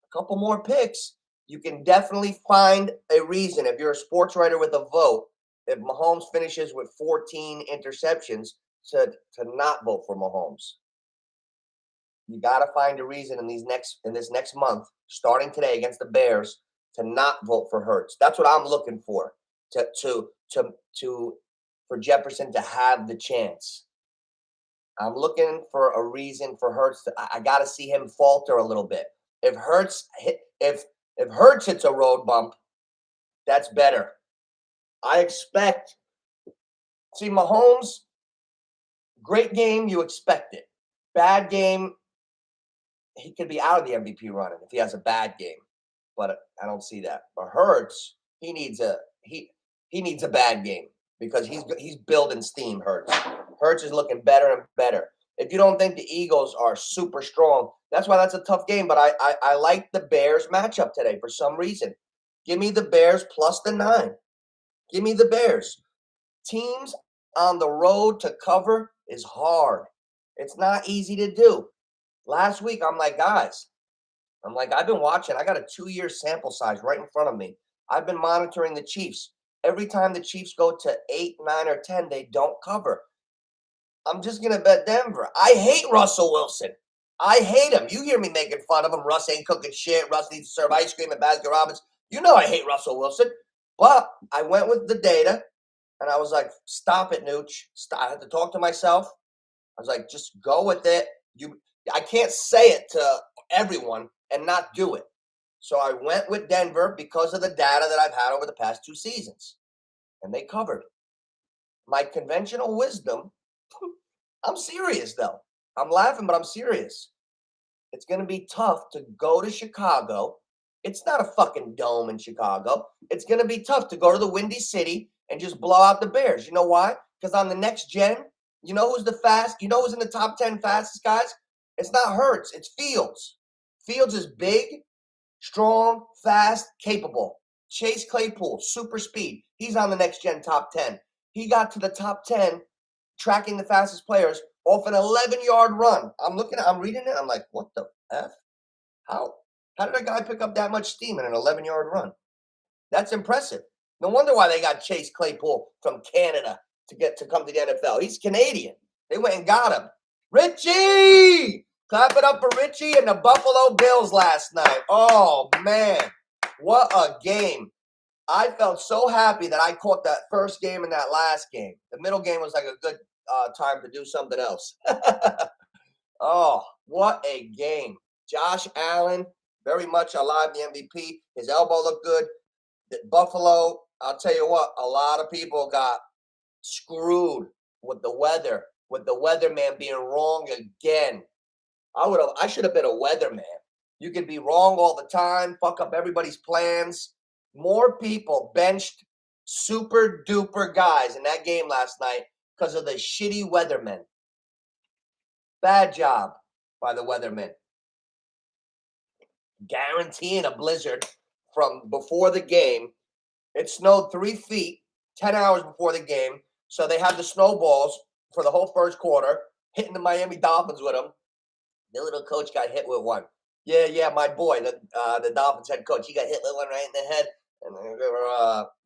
a couple more picks. You can definitely find a reason if you're a sports writer with a vote. If Mahomes finishes with 14 interceptions, to not vote for Mahomes. You got to find a reason in this next month, starting today against the Bears, to not vote for Hurts. That's what I'm looking for. For Jefferson to have the chance. I'm looking for a reason for Hurts. I got to see him falter a little bit. If Hurts hits a road bump, that's better. I expect. See, Mahomes, great game, you expect it. Bad game, he could be out of the MVP running if he has a bad game. But I don't see that. But Hurts, he needs a bad game because he's building steam. Hurts is looking better and better. If you don't think the Eagles are super strong, that's why that's a tough game. But I like the Bears matchup today for some reason. Give me the Bears plus the 9. Give me the Bears. Teams on the road to cover is hard. It's not easy to do. Last week, I'm like, guys, I've been watching. I got a 2-year sample size right in front of me. I've been monitoring the Chiefs. Every time the Chiefs go to 8, 9, or 10, they don't cover. I'm just going to bet Denver. I hate Russell Wilson. I hate him. You hear me making fun of him. Russ ain't cooking shit. Russ needs to serve ice cream at Baskin-Robbins. You know I hate Russell Wilson. But I went with the data, and I was like, stop it, NOOCH. I had to talk to myself. I was like, just go with it. I can't say it to everyone and not do it. So I went with Denver because of the data that I've had over the past 2 seasons. And they covered. My conventional wisdom, I'm serious, though. I'm laughing, but I'm serious. It's going to be tough to go to Chicago. It's not a fucking dome in Chicago. It's going to be tough to go to the Windy City and just blow out the Bears. You know why? Because on the next gen, you know who's who's in the top 10 fastest guys? It's not Hurts. It's Fields. Fields is big, strong, fast, capable. Chase Claypool, super speed. He's on the next gen top 10. He got to the top 10, tracking the fastest players off an 11-yard run. I'm reading it. I'm like, what the F? How did a guy pick up that much steam in an 11-yard run? That's impressive. No wonder why they got Chase Claypool from Canada to come to the NFL. He's Canadian. They went and got him. Richie! Clap it up for Richie and the Buffalo Bills last night. Oh, man. What a game. I felt so happy that I caught that first game and that last game. The middle game was like a good time to do something else. Oh, what a game. Josh Allen, very much alive, the MVP. His elbow looked good. Buffalo, I'll tell you what, a lot of people got screwed with the weatherman being wrong again. I should have been a weatherman. You could be wrong all the time, fuck up everybody's plans. More people benched super duper guys in that game last night because of the shitty weathermen. Bad job by the weathermen. Guaranteeing a blizzard from before the game. It snowed 3 feet 10 hours before the game. So they had the snowballs for the whole first quarter, hitting the Miami Dolphins with them. The little coach got hit with one. Yeah, my boy, the Dolphins head coach, he got hit with one right in the head, and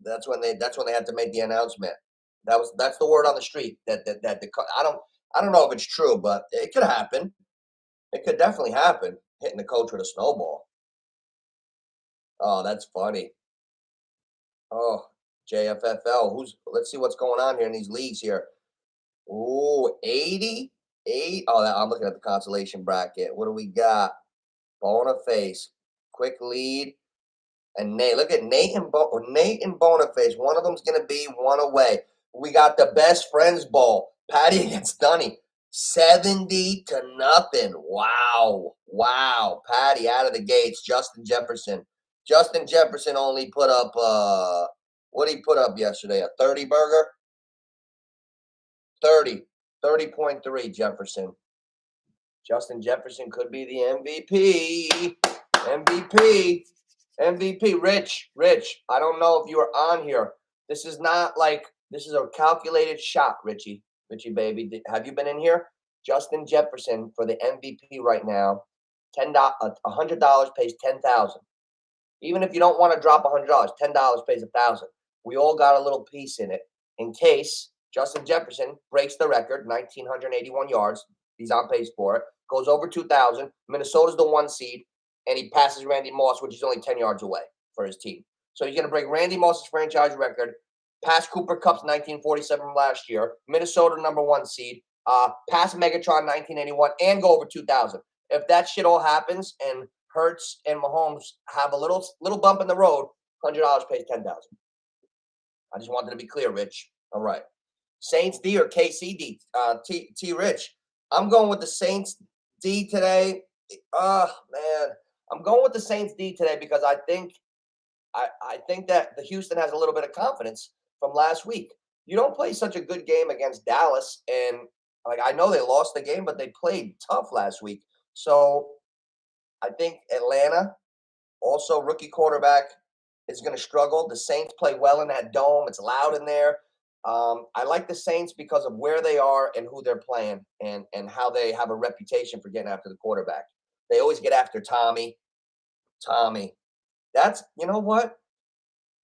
that's when they had to make the announcement. That's the word on the street that I don't know if it's true, but it could happen. It could definitely happen. Hitting the coach with a snowball. Oh, that's funny. Oh, JFFL. Let's see what's going on here in these leagues here. Ooh, 88. Oh, I'm looking at the consolation bracket. What do we got? Boniface, quick lead. And Nate, look at Nate and Boniface. One of them's going to be one away. We got the best friends bowl. Patty against Dunny. 70-0. Wow. Patty out of the gates. Justin Jefferson only put up, what did he put up yesterday? A 30 burger? 30.3 Jefferson. Justin Jefferson could be the MVP. Rich, I don't know if you are on here. This is a calculated shot, Richie baby. Have you been in here? Justin Jefferson for the MVP right now. $100 pays $10,000. Even if you don't want to drop $100, $10 pays $1,000. We all got a little piece in it in case Justin Jefferson breaks the record, 1,981 yards. He's on pace for it. Goes over 2,000. Minnesota's the 1 seed, and he passes Randy Moss, which is only 10 yards away for his team. So he's going to break Randy Moss's franchise record, pass Cooper Kupp's 1947 from last year, Minnesota number 1 seed, pass Megatron 1981, and go over 2,000. If that shit all happens and Hurts and Mahomes have a little bump in the road, $100 pays $10,000. I just wanted to be clear, Rich. All right. Saints D or KCD? T Rich. I'm going with the Saints D today. Man. I'm going with the Saints D today because I think that the Houston has a little bit of confidence from last week. You don't play such a good game against Dallas, and I know they lost the game, but they played tough last week. So I think Atlanta, also rookie quarterback, is going to struggle. The Saints play well in that dome. It's loud in there. I like the Saints because of where they are and who they're playing and how they have a reputation for getting after the quarterback. They always get after Tommy. That's, you know what?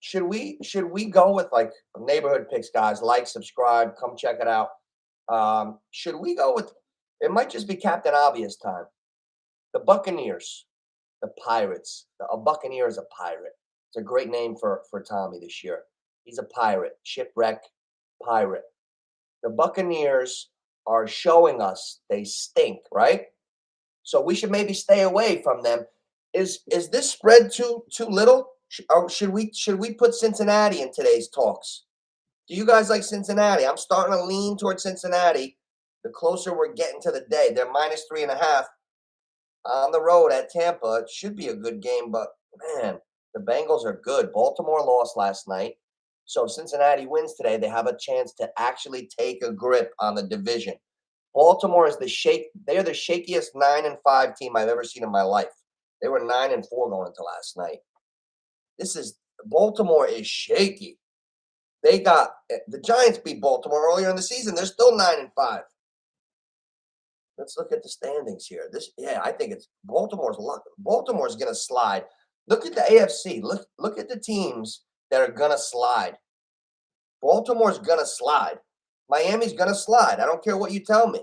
Should we go with neighborhood picks, guys? Like, subscribe, come check it out. Should we go with, it might just be Captain Obvious time. The Buccaneers, the Pirates. A Buccaneer is a pirate. It's a great name for Tommy this year. He's a pirate, shipwreck pirate. The Buccaneers are showing us they stink, right? So we should maybe stay away from them. Is this spread too little? Or should we put Cincinnati in today's talks? Do you guys like Cincinnati? I'm starting to lean towards Cincinnati. The closer we're getting to the day, they're -3.5 on the road at Tampa. It should be a good game, but man, the Bengals are good. Baltimore lost last night. So if Cincinnati wins today, they have a chance to actually take a grip on the division. Baltimore is they're the shakiest 9-5 team I've ever seen in my life. They were 9-4 going into last night. This is Baltimore is shaky. They got the Giants beat Baltimore earlier in the season. They're still 9-5. Let's look at the standings here. I think it's Baltimore's luck. Baltimore's gonna slide. Look at the AFC. Look at the teams that are gonna slide. Baltimore's gonna slide. Miami's gonna slide. I don't care what you tell me.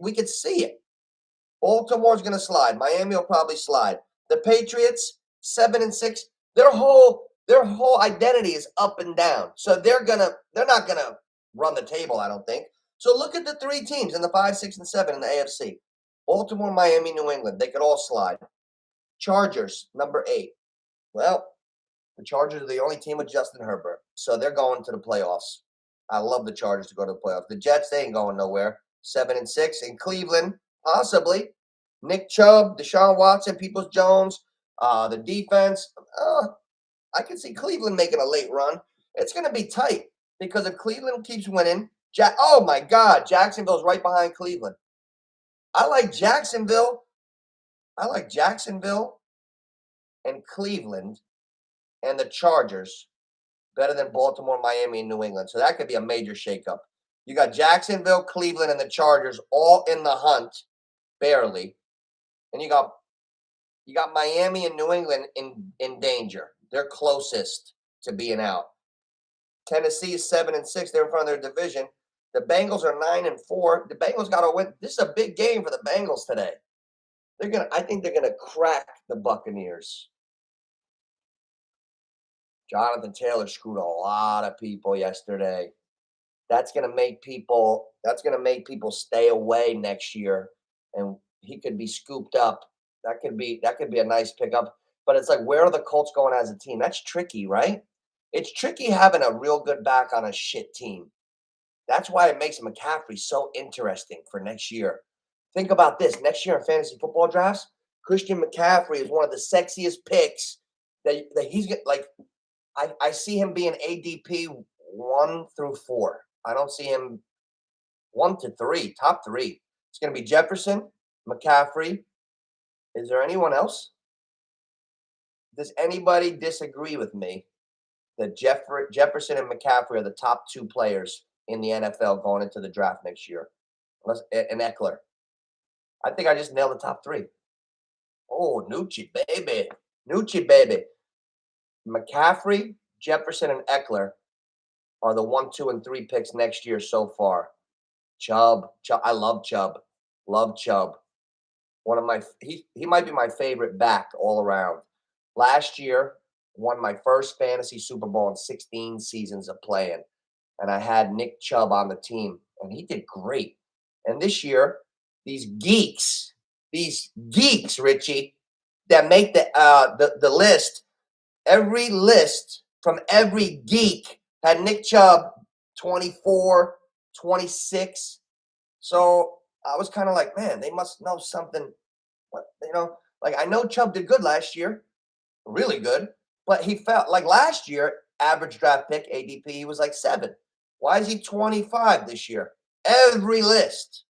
We could see it. Baltimore's gonna slide. Miami will probably slide. The Patriots, 7-6. Their whole identity is up and down. So they're not gonna run the table, I don't think. So look at the three teams in the 5, 6, and 7 in the AFC. Baltimore, Miami, New England. They could all slide. Chargers, number 8. Well, the Chargers are the only team with Justin Herbert. So they're going to the playoffs. I love the Chargers to go to the playoffs. The Jets, they ain't going nowhere. 7-6. In Cleveland, possibly. Nick Chubb, Deshaun Watson, Peoples-Jones, the defense. I can see Cleveland making a late run. It's going to be tight because if Cleveland keeps winning, oh my God, Jacksonville's right behind Cleveland. I like Jacksonville and Cleveland and the Chargers better than Baltimore, Miami, and New England. So that could be a major shakeup. You got Jacksonville, Cleveland, and the Chargers all in the hunt, barely. And you got Miami and New England in danger. They're closest to being out. Tennessee is 7-6. They're in front of their division. The Bengals are 9-4. The Bengals got to win. This is a big game for the Bengals today. I think they're gonna crack the Buccaneers. Jonathan Taylor screwed a lot of people yesterday. That's gonna make people stay away next year, and he could be scooped up. That could be a nice pickup. But it's like, where are the Colts going as a team? That's tricky, right? It's tricky having a real good back on a shit team. That's why it makes McCaffrey so interesting for next year. Think about this. Next year in fantasy football drafts, Christian McCaffrey is one of the sexiest picks that he's like. I see him being ADP 1 through 4. I don't see him 1 to 3, top 3. It's going to be Jefferson, McCaffrey. Is there anyone else? Does anybody disagree with me that Jefferson and McCaffrey are the top 2 players in the NFL going into the draft next year? And Eckler. I think I just nailed the top 3. Oh, NOOCH, baby. NOOCH, baby. McCaffrey, Jefferson, and Eckler are the 1, 2, and 3 picks next year so far. Chubb. I love Chubb. Love Chubb. He might be my favorite back all around. Last year, won my first fantasy Super Bowl in 16 seasons of playing. And I had Nick Chubb on the team, and he did great. And this year, these geeks, Richie, that make the list, every list from every geek had Nick Chubb 24, 26. So I was kind of like, man, they must know something. Like I know Chubb did good last year, really good, but he felt like last year, average draft pick, ADP, he was like 7. Why is he 25 this year? Every list.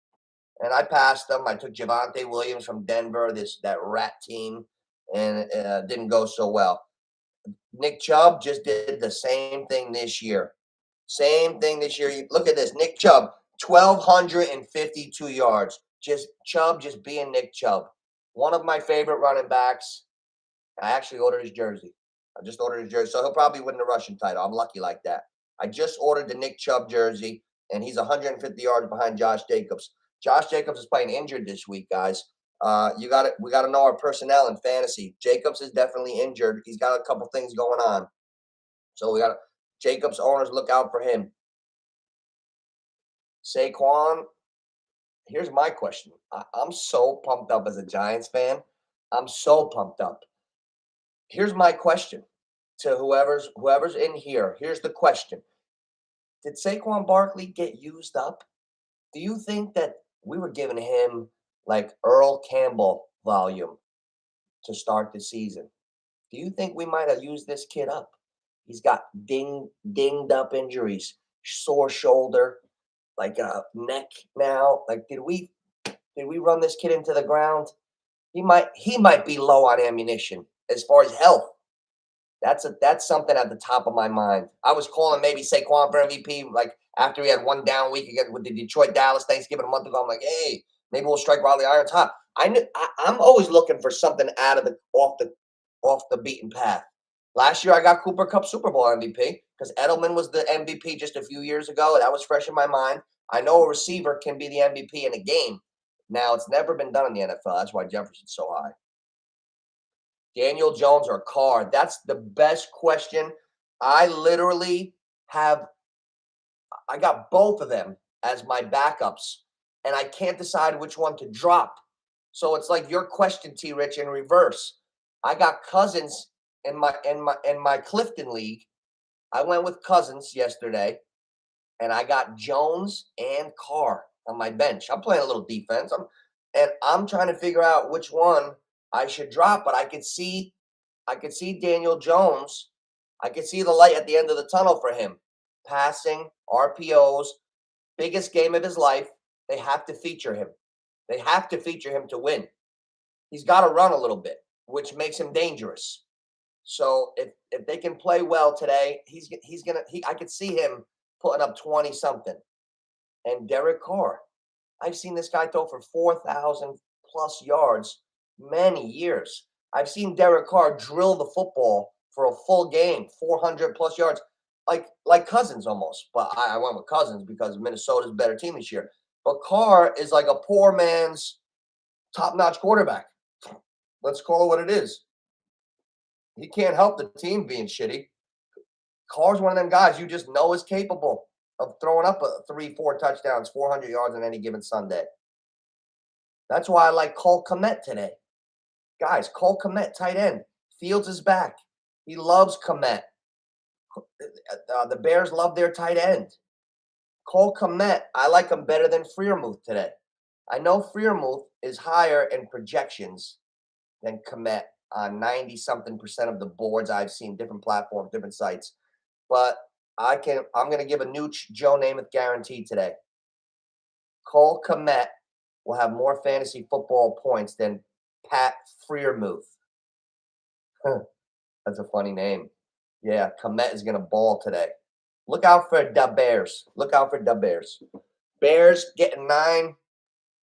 And I passed them. I took Javonte Williams from Denver, that rat team, and it didn't go so well. Nick Chubb just did the same thing this year. Look at this. Nick Chubb, 1,252 yards. Chubb just being Nick Chubb. One of my favorite running backs. I actually ordered his jersey. So he'll probably win the rushing title. I'm lucky like that. I just ordered the Nick Chubb jersey, and he's 150 yards behind Josh Jacobs. Josh Jacobs is playing injured this week, guys. We got to know our personnel in fantasy. Jacobs is definitely injured. He's got a couple things going on. So Jacobs owners, look out for him. Saquon, here's my question. I'm so pumped up as a Giants fan. I'm so pumped up. Here's my question to whoever's in here. Here's the question. Did Saquon Barkley get used up? Do you think that we were giving him like Earl Campbell volume to start the season? Do you think we might have used this kid up? He's got dinged up injuries, sore shoulder, like a neck now. Like, did we run this kid into the ground? He might be low on ammunition as far as health. That's something at the top of my mind. I was calling maybe Saquon for MVP, like after he had one down week again with the Detroit Dallas Thanksgiving a month ago. I'm like, hey, maybe we'll strike while the iron's hot. I'm always looking for something out of the off the beaten path. Last year I got Cooper Cup Super Bowl MVP because Edelman was the MVP just a few years ago. That was fresh in my mind. I know a receiver can be the MVP in a game. Now it's never been done in the NFL. That's why Jefferson's so high. Daniel Jones or Carr? That's the best question. I literally have I got both of them as my backups, and I can't decide which one to drop. So it's like your question, T Rich, in reverse. I got Cousins in my Clifton League. I went with Cousins yesterday, and I got Jones and Carr on my bench. I'm playing a little defense. I'm trying to figure out which one I should drop, but I could see Daniel Jones. I could see the light at the end of the tunnel for him. Passing, RPOs, biggest game of his life. They have to feature him. They have to feature him to win. He's got to run a little bit, which makes him dangerous. So if they can play well today, I could see him putting up 20 something. And Derek Carr, I've seen this guy throw for 4,000 plus yards many years. I've seen Derek Carr drill the football for a full game, 400 plus yards, like Cousins almost. But I went with Cousins because Minnesota's a better team this year. But Carr is like a poor man's top-notch quarterback. Let's call it what it is. He can't help the team being shitty. Carr's one of them guys you just know is capable of throwing up 3-4 touchdowns, 400 yards on any given Sunday. That's why I like Cole Kmet today. Guys, Cole Kmet, tight end. Fields is back. He loves Kmet. The Bears love their tight end. Cole Kmet, I like him better than Freiermuth today. I know Freiermuth is higher in projections than Kmet on 90-something% of the boards I've seen, different platforms, different sites. But I'm going to give a NOOCH Joe Namath guarantee today. Cole Kmet will have more fantasy football points than Pat Freiermuth. That's a funny name. Yeah, Kmet is going to ball today. Look out for the Bears. Look out for the Bears. Bears getting 9.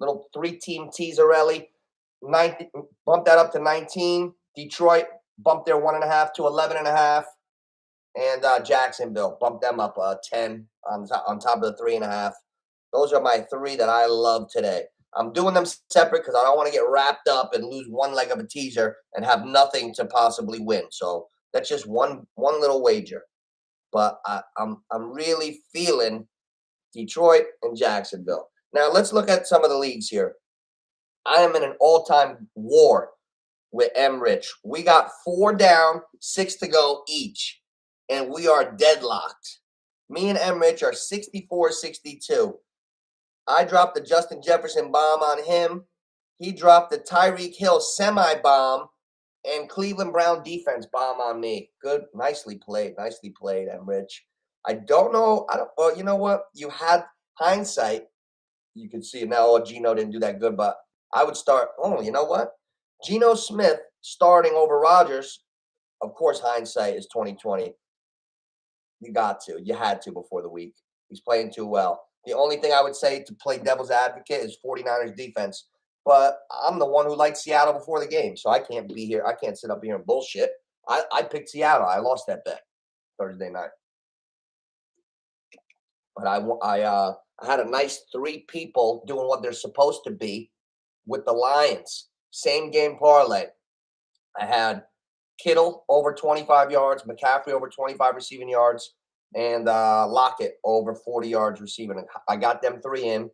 Little 3-team teaserelli. Bump that up to 19. Detroit bumped their 1.5 to 11.5. And Jacksonville bumped them up 10 on top of the 3.5. Those are my 3 that I love today. I'm doing them separate because I don't want to get wrapped up and lose one leg of a teaser and have nothing to possibly win. So that's just one little wager. But I'm really feeling Detroit and Jacksonville. Now let's look at some of the leagues here. I am in an all-time war with M. Rich. We got 4 down, 6 to go each, and we are deadlocked. Me and M. Rich are 64-62. I dropped the Justin Jefferson bomb on him. He dropped the Tyreek Hill semi-bomb and Cleveland Brown defense bomb on me. Good. Nicely played, M. Rich. I don't know. Well, you know what? You had hindsight. You could see it now. Oh, Geno didn't do that good, but I would start. Oh, you know what? Geno Smith starting over Rodgers. Of course, hindsight is 2020. You got to. You had to before the week. He's playing too well. The only thing I would say to play devil's advocate is 49ers defense. But I'm the one who liked Seattle before the game, so I can't be here. I can't sit up here and bullshit. I picked Seattle. I lost that bet Thursday night. But I had a nice 3 people doing what they're supposed to be with the Lions. Same game parlay. I had Kittle over 25 yards, McCaffrey over 25 receiving yards, and Lockett over 40 yards receiving. I got them 3 in,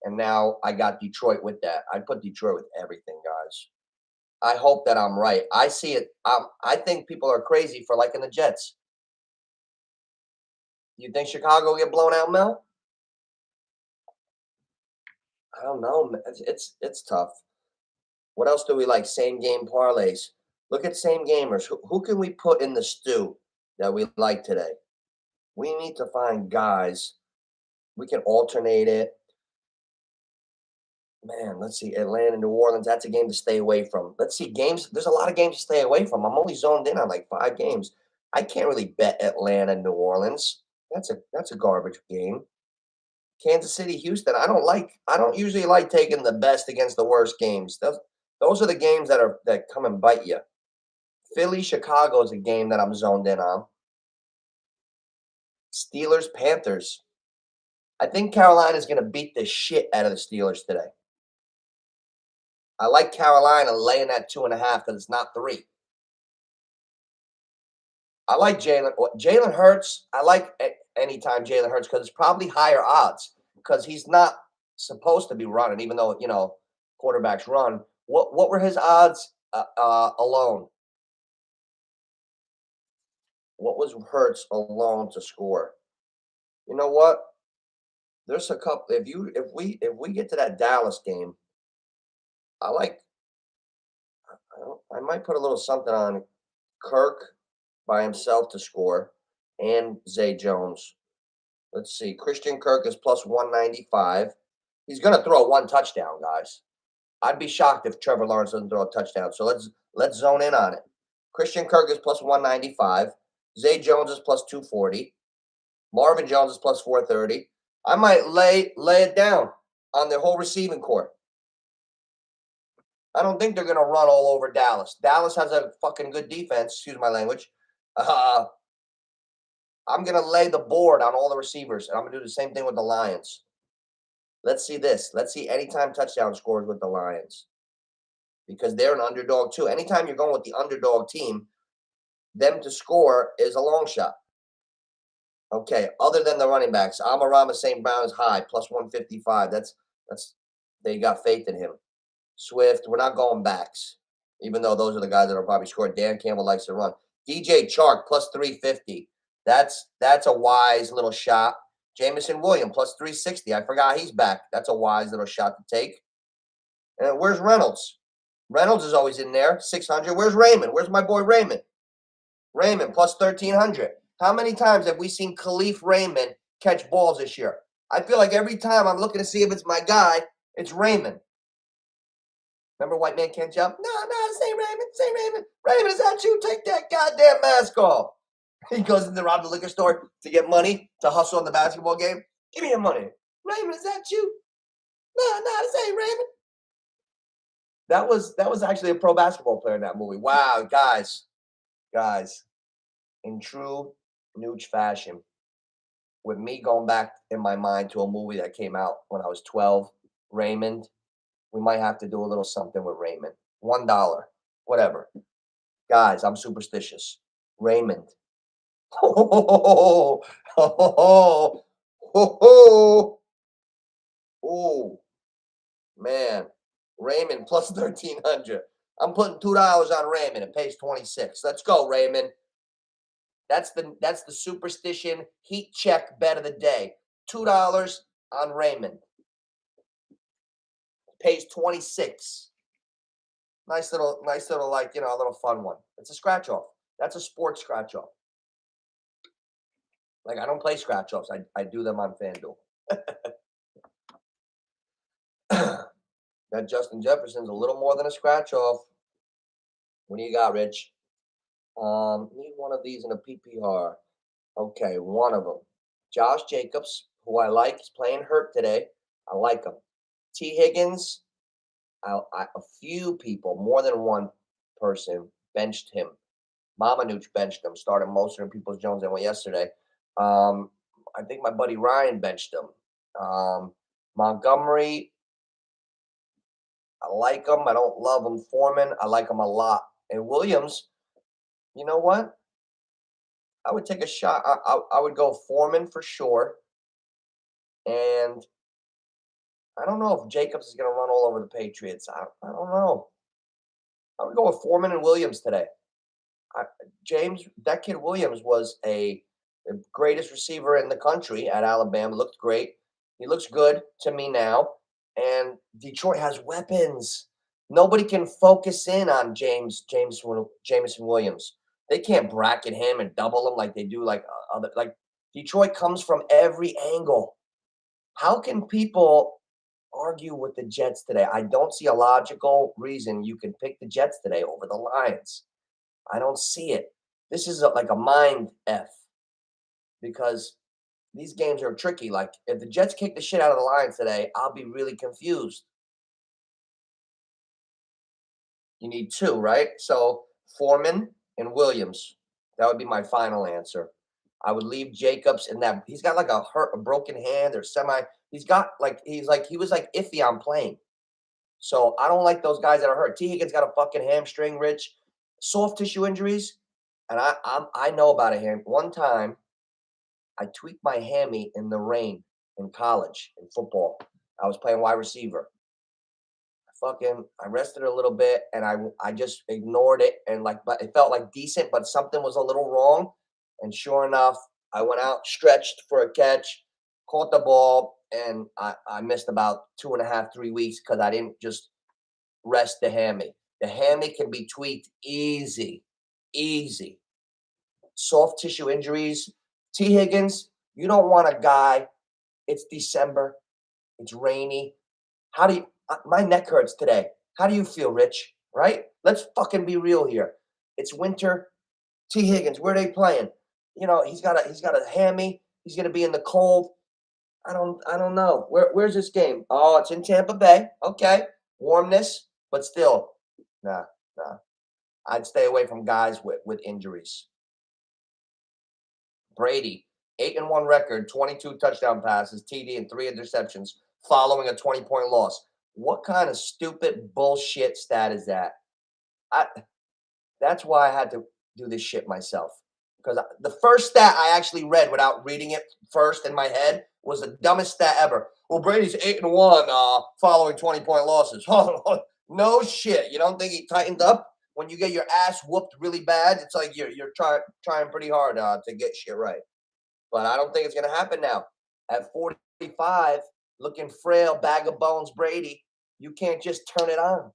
and now I got Detroit with that. I put Detroit with everything, guys. I hope that I'm right. I see it. I think people are crazy for liking the Jets. You think Chicago will get blown out, Mel? I don't know. It's tough. What else do we like? Same game parlays. Look at same gamers. Who can we put in the stew that we like today? We need to find guys. We can alternate it. Man, let's see. Atlanta, New Orleans. That's a game to stay away from. Let's see games. There's a lot of games to stay away from. I'm only zoned in on like 5 games. I can't really bet Atlanta, New Orleans. That's a garbage game. Kansas City, Houston. I don't usually like taking the best against the worst games. Those are the games that come and bite you. Philly, Chicago is a game that I'm zoned in on. Steelers, Panthers. I think Carolina's going to beat the shit out of the Steelers today. I like Carolina laying that 2.5 because it's not 3. I like Jalen Hurts. I like anytime Jalen Hurts because it's probably higher odds because he's not supposed to be running, even though quarterbacks run. What were his odds alone? What was Hurts alone to score? You know what? There's a couple. If we get to that Dallas game, I like. I might put a little something on Kirk by himself to score and Zay Jones. Let's see. Christian Kirk is plus 195. He's going to throw 1 touchdown, guys. I'd be shocked if Trevor Lawrence doesn't throw a touchdown. So let's zone in on it. Christian Kirk is plus 195. Zay Jones is plus 240. Marvin Jones is plus 430. I might lay it down on the whole receiving corps. I don't think they're going to run all over Dallas. Dallas has a fucking good defense. Excuse my language. I'm going to lay the board on all the receivers, and I'm going to do the same thing with the Lions. Let's see this. Let's see anytime touchdown scores with the Lions because they're an underdog too. Anytime you're going with the underdog team, them to score is a long shot. Okay, other than the running backs, Amon-Ra St. Brown is high, plus 155. That's they got faith in him. Swift, we're not going backs, even though those are the guys that are probably scoring. Dan Campbell likes to run. DJ Chark plus 350. That's a wise little shot. Jameson Williams plus 360. I forgot he's back. That's a wise little shot to take. And where's Reynolds? Reynolds is always in there. 600. Where's Raymond? Where's my boy Raymond? Raymond plus 1,300. How many times have we seen Khalif Raymond catch balls this year? I feel like every time I'm looking to see if it's my guy, it's Raymond. Remember White Man Can't Jump? No, say Raymond, say Raymond. Raymond, is that you? Take that goddamn mask off. He goes into rob the liquor store to get money to hustle in the basketball game. Give me your money. Raymond, is that you? No, say Raymond. That was actually a pro basketball player in that movie. Wow, guys, in true NOOCH fashion, with me going back in my mind to a movie that came out when I was 12, Raymond, we might have to do a little something with Raymond. $1, whatever. Guys, I'm superstitious. Raymond. Oh, man. Raymond plus 1,300. I'm putting $2 on Raymond. It pays 26. Let's go, Raymond. That's the superstition heat check bet of the day. $2 on Raymond. Pays 26. Nice little like, a little fun one. It's a scratch off. That's a sports scratch off. Like, I don't play scratch offs. I do them on FanDuel. That Justin Jefferson's a little more than a scratch off. What do you got, Rich? Need one of these in a PPR. Okay, one of them. Josh Jacobs, who I like, is playing hurt today. I like him. T. Higgins, a few people, more than one person, benched him. Mama Nooch benched him, started Mostert and Peoples-Jones and went yesterday. I think my buddy Ryan benched him. Montgomery, I like him. I don't love him. Foreman, I like him a lot. And Williams, you know what? I would take a shot. I would go Foreman for sure. And I don't know if Jacobs is going to run all over the Patriots. I don't know. I would go with Foreman and Williams today. That kid Williams was the greatest receiver in the country at Alabama. Looked great. He looks good to me now. And Detroit has weapons. Nobody can focus in on Jameson Williams. They can't bracket him and double him like they do like Detroit comes from every angle. How can people argue with the Jets today. I don't see a logical reason you can pick the Jets today over the Lions. I don't see it. This is like a mind F because these games are tricky. Like, if the Jets kick the shit out of the Lions today, I'll be really confused. You need two, right? So Foreman and Williams. That would be my final answer. I would leave Jacobs in that. He's got like a broken hand or semi. He was like iffy on playing. So I don't like those guys that are hurt. T. Higgins got a fucking hamstring, Rich, soft tissue injuries, and I know about a hand. One time, I tweaked my hammy in the rain in college in football. I was playing wide receiver. I rested a little bit and I just ignored it and but it felt like decent, but something was a little wrong. And sure enough, I went out, stretched for a catch, caught the ball, and I missed about 2.5, 3 weeks because I didn't just rest the hammy. The hammy can be tweaked easy, easy. Soft tissue injuries. T. Higgins, you don't want a guy. It's December. It's rainy. How do you? My neck hurts today. How do you feel, Rich? Right? Let's fucking be real here. It's winter. T. Higgins, where are they playing? He's got a hammy. He's gonna be in the cold. I don't know. Where's this game? Oh, it's in Tampa Bay. Okay. Warmness, but still. Nah, nah. I'd stay away from guys with injuries. Brady, 8-1 record, 22 touchdown passes, TD, and 3 interceptions following a 20-point loss. What kind of stupid bullshit stat is that? That's why I had to do this shit myself. Because the first stat I actually read without reading it first in my head was the dumbest stat ever. Well, Brady's 8-1 following 20-point losses. No shit. You don't think he tightened up? When you get your ass whooped really bad, it's like you're trying pretty hard to get shit right. But I don't think it's going to happen now. At 45, looking frail, bag of bones Brady, you can't just turn it on.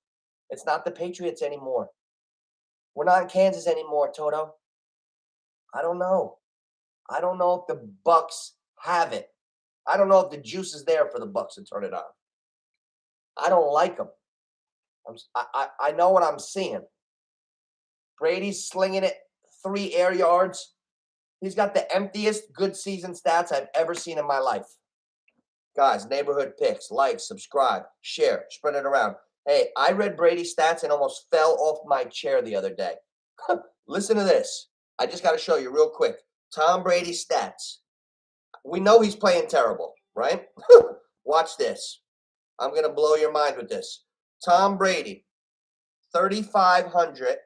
It's not the Patriots anymore. We're not in Kansas anymore, Toto. I don't know. I don't know if the Bucks have it. I don't know if the juice is there for the Bucks to turn it on. I don't like them. I know what I'm seeing. Brady's slinging it 3 air yards. He's got the emptiest good season stats I've ever seen in my life. Guys, neighborhood picks, like, subscribe, share, spread it around. Hey, I read Brady's stats and almost fell off my chair the other day. Listen to this. I just got to show you real quick. Tom Brady's stats. We know he's playing terrible, right? Watch this. I'm going to blow your mind with this. Tom Brady, 3,500.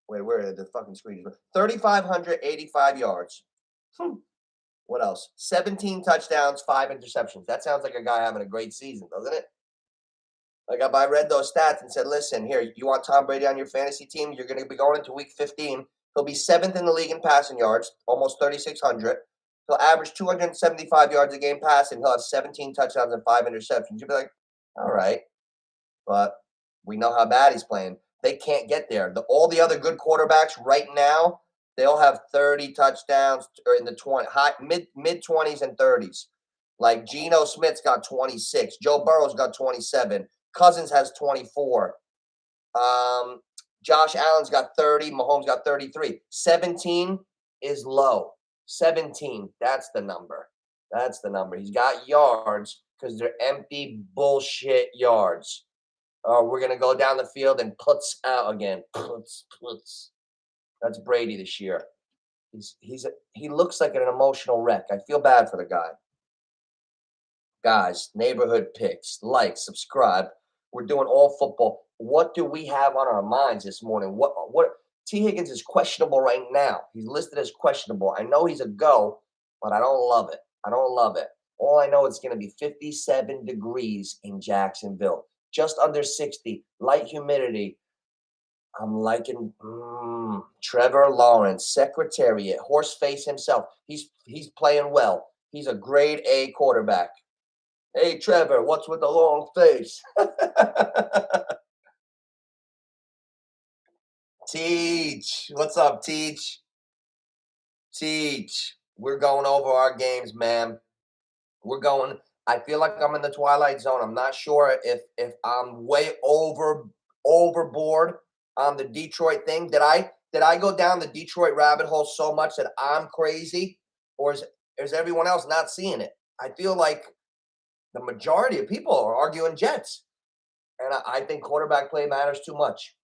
Wait, where are the fucking screens? 3,585 yards. What else? 17 touchdowns, 5 interceptions. That sounds like a guy having a great season, doesn't it? Like, if I read those stats and said, listen, here, you want Tom Brady on your fantasy team? You're going to be going into week 15. He'll be 7th in the league in passing yards, almost 3,600. He'll average 275 yards a game passing. He'll have 17 touchdowns and 5 interceptions. You'll be like, all right. But we know how bad he's playing. They can't get there. All the other good quarterbacks right now, they'll have 30 touchdowns or in the mid-20s and 30s. Like Geno Smith's got 26. Joe Burrow's got 27. Cousins has 24. Josh Allen's got 30. Mahomes got 33. 17 is low. 17, that's the number. That's the number. He's got yards because they're empty bullshit yards. We're going to go down the field and puts out again. Puts. That's Brady this year. He looks like an emotional wreck. I feel bad for the guy. Guys, neighborhood picks, like, subscribe. We're doing all football. What do we have on our minds this morning? What T. Higgins is questionable right now. He's listed as questionable. I know he's a go, but I don't love it. I don't love it. All I know it's going to be 57 degrees in Jacksonville. Just under 60, light humidity. I'm liking Trevor Lawrence, Secretariat, Horseface himself. He's playing well. He's a grade A quarterback. Hey, Trevor, what's with the long face? Teach. What's up, Teach? Teach. We're going over our games, man. We're going I feel like I'm in the twilight zone. I'm not sure if I'm way overboard on the Detroit thing. Did I go down the Detroit rabbit hole so much that I'm crazy, or is everyone else not seeing it? I feel like the majority of people are arguing Jets, and I think quarterback play matters too much.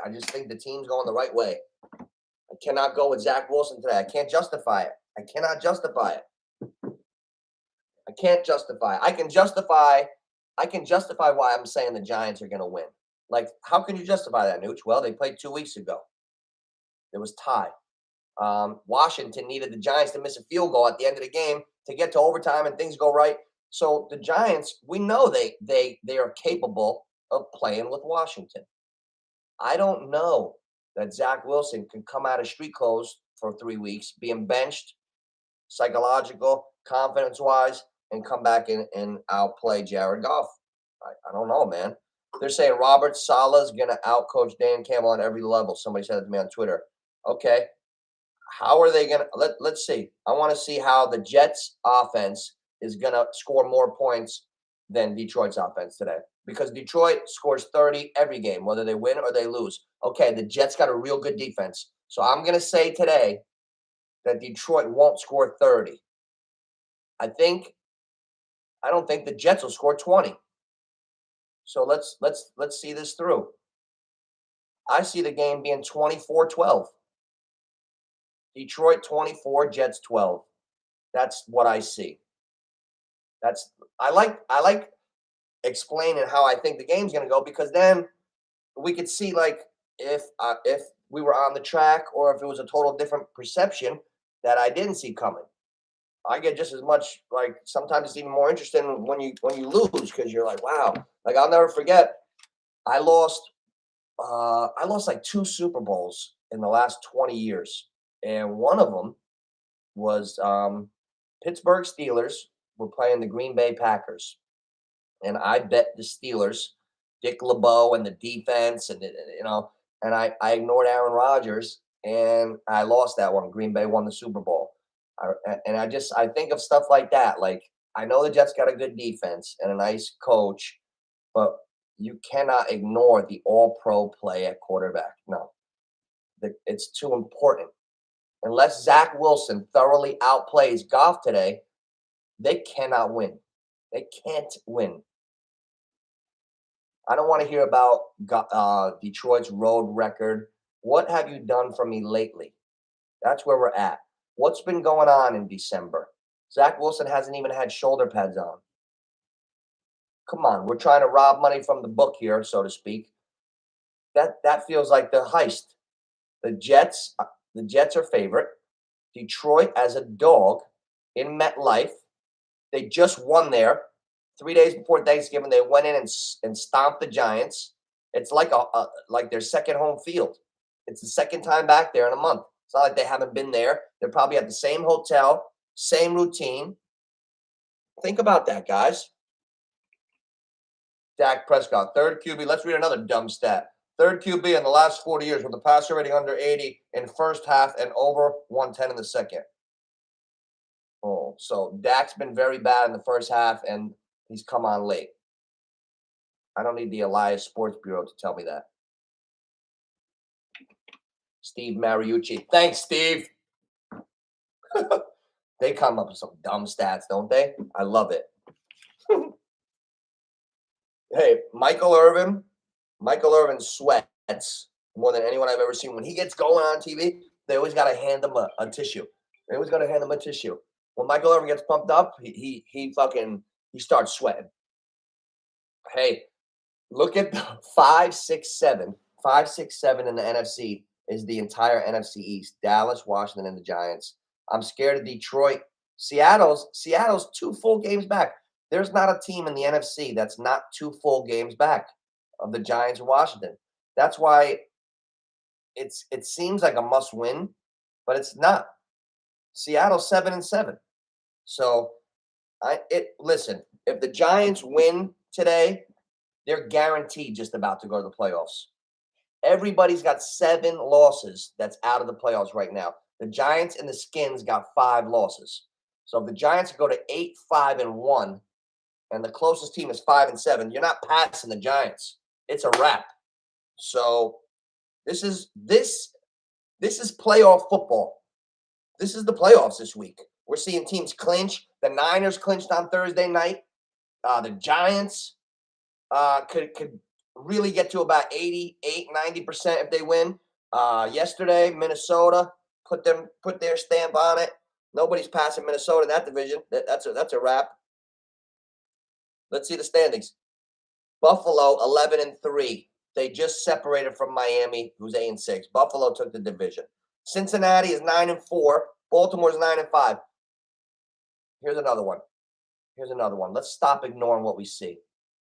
I just think the team's going the right way. I cannot go with Zach Wilson today. I can't justify it. I cannot justify it. I can't justify. I can justify why I'm saying the Giants are going to win. Like, how can you justify that, Nooch? Well, they played 2 weeks ago. It was tie. Washington needed the Giants to miss a field goal at the end of the game to get to overtime and things go right. So the Giants, we know they are capable of playing with Washington. I don't know that Zach Wilson can come out of street clothes for 3 weeks, being benched, psychological, confidence-wise, and come back and outplay Jared Goff. I don't know, man. They're saying Robert Saleh is going to outcoach Dan Campbell on every level. Somebody said it to me on Twitter. Okay. How are they going to let's see. I want to see how the Jets offense is going to score more points than Detroit's offense today, because Detroit scores 30 every game, whether they win or they lose. Okay, the Jets got a real good defense. So I'm going to say today that Detroit won't score 30. I don't think the Jets will score 20. So let's see this through. I see the game being 24-12. Detroit 24, Jets 12. That's what I see. I like explaining how I think the game's going to go, because then we could see, like, if we were on the track or if it was a total different perception that I didn't see coming. I get just as much, like, sometimes it's even more interesting when you lose, because you're like, wow. Like, I'll never forget, I lost like 2 Super Bowls in the last 20 years. And one of them was Pittsburgh Steelers were playing the Green Bay Packers. And I bet the Steelers, Dick LeBeau and the defense, and and I ignored Aaron Rodgers, and I lost that one. Green Bay won the Super Bowl. I think of stuff like that. Like, I know the Jets got a good defense and a nice coach, but you cannot ignore the all-pro play at quarterback. No, it's too important. Unless Zach Wilson thoroughly outplays Goff today, they cannot win. They can't win. I don't want to hear about Detroit's road record. What have you done for me lately? That's where we're at. What's been going on in December? Zach Wilson hasn't even had shoulder pads on. Come on, we're trying to rob money from the book here, so to speak. That feels like the heist. The Jets are favorite. Detroit as a dog in MetLife. They just won there 3 days before Thanksgiving. They went in and stomped the Giants. It's like like their second home field. It's the second time back there in a month. It's not like they haven't been there. They're probably at the same hotel, same routine. Think about that, guys. Dak Prescott, third QB. Let's read another dumb stat. Third QB in the last 40 years with a passer rating under 80 in first half and over 110 in the second. Oh, so Dak's been very bad in the first half, and he's come on late. I don't need the Elias Sports Bureau to tell me that. Steve Mariucci. Thanks, Steve. They come up with some dumb stats, don't they? I love it. Hey, Michael Irvin sweats more than anyone I've ever seen. When he gets going on TV, they always got to hand him a tissue. They always got to hand him a tissue. When Michael Irvin gets pumped up, he starts sweating. Hey, look at the 5, 6, 7. 5, 6, 7 in the NFC is the entire NFC East. Dallas, Washington, and the Giants. I'm scared of Detroit. Seattle's 2 full games back. There's not a team in the NFC that's not 2 full games back of the Giants and Washington. That's why it seems like a must win, but it's not. Seattle's 7-7. So listen, if the Giants win today, they're guaranteed just about to go to the playoffs. Everybody's got 7 losses that's out of the playoffs right now. The Giants and the Skins got 5 losses. So if the Giants go to 8-5-1, and the closest team is 5-7, you're not passing the Giants. It's a wrap. So this is playoff football. This is the playoffs this week. We're seeing teams clinch. The Niners clinched on Thursday night. The Giants could really get to about 88, 90% if they win. Yesterday, Minnesota put their stamp on it. Nobody's passing Minnesota in that division. That's a wrap. Let's see the standings. Buffalo 11-3. They just separated from Miami, who's 8-6. Buffalo took the division. Cincinnati is 9-4. Baltimore's 9-5. Here's another one. Let's stop ignoring what we see.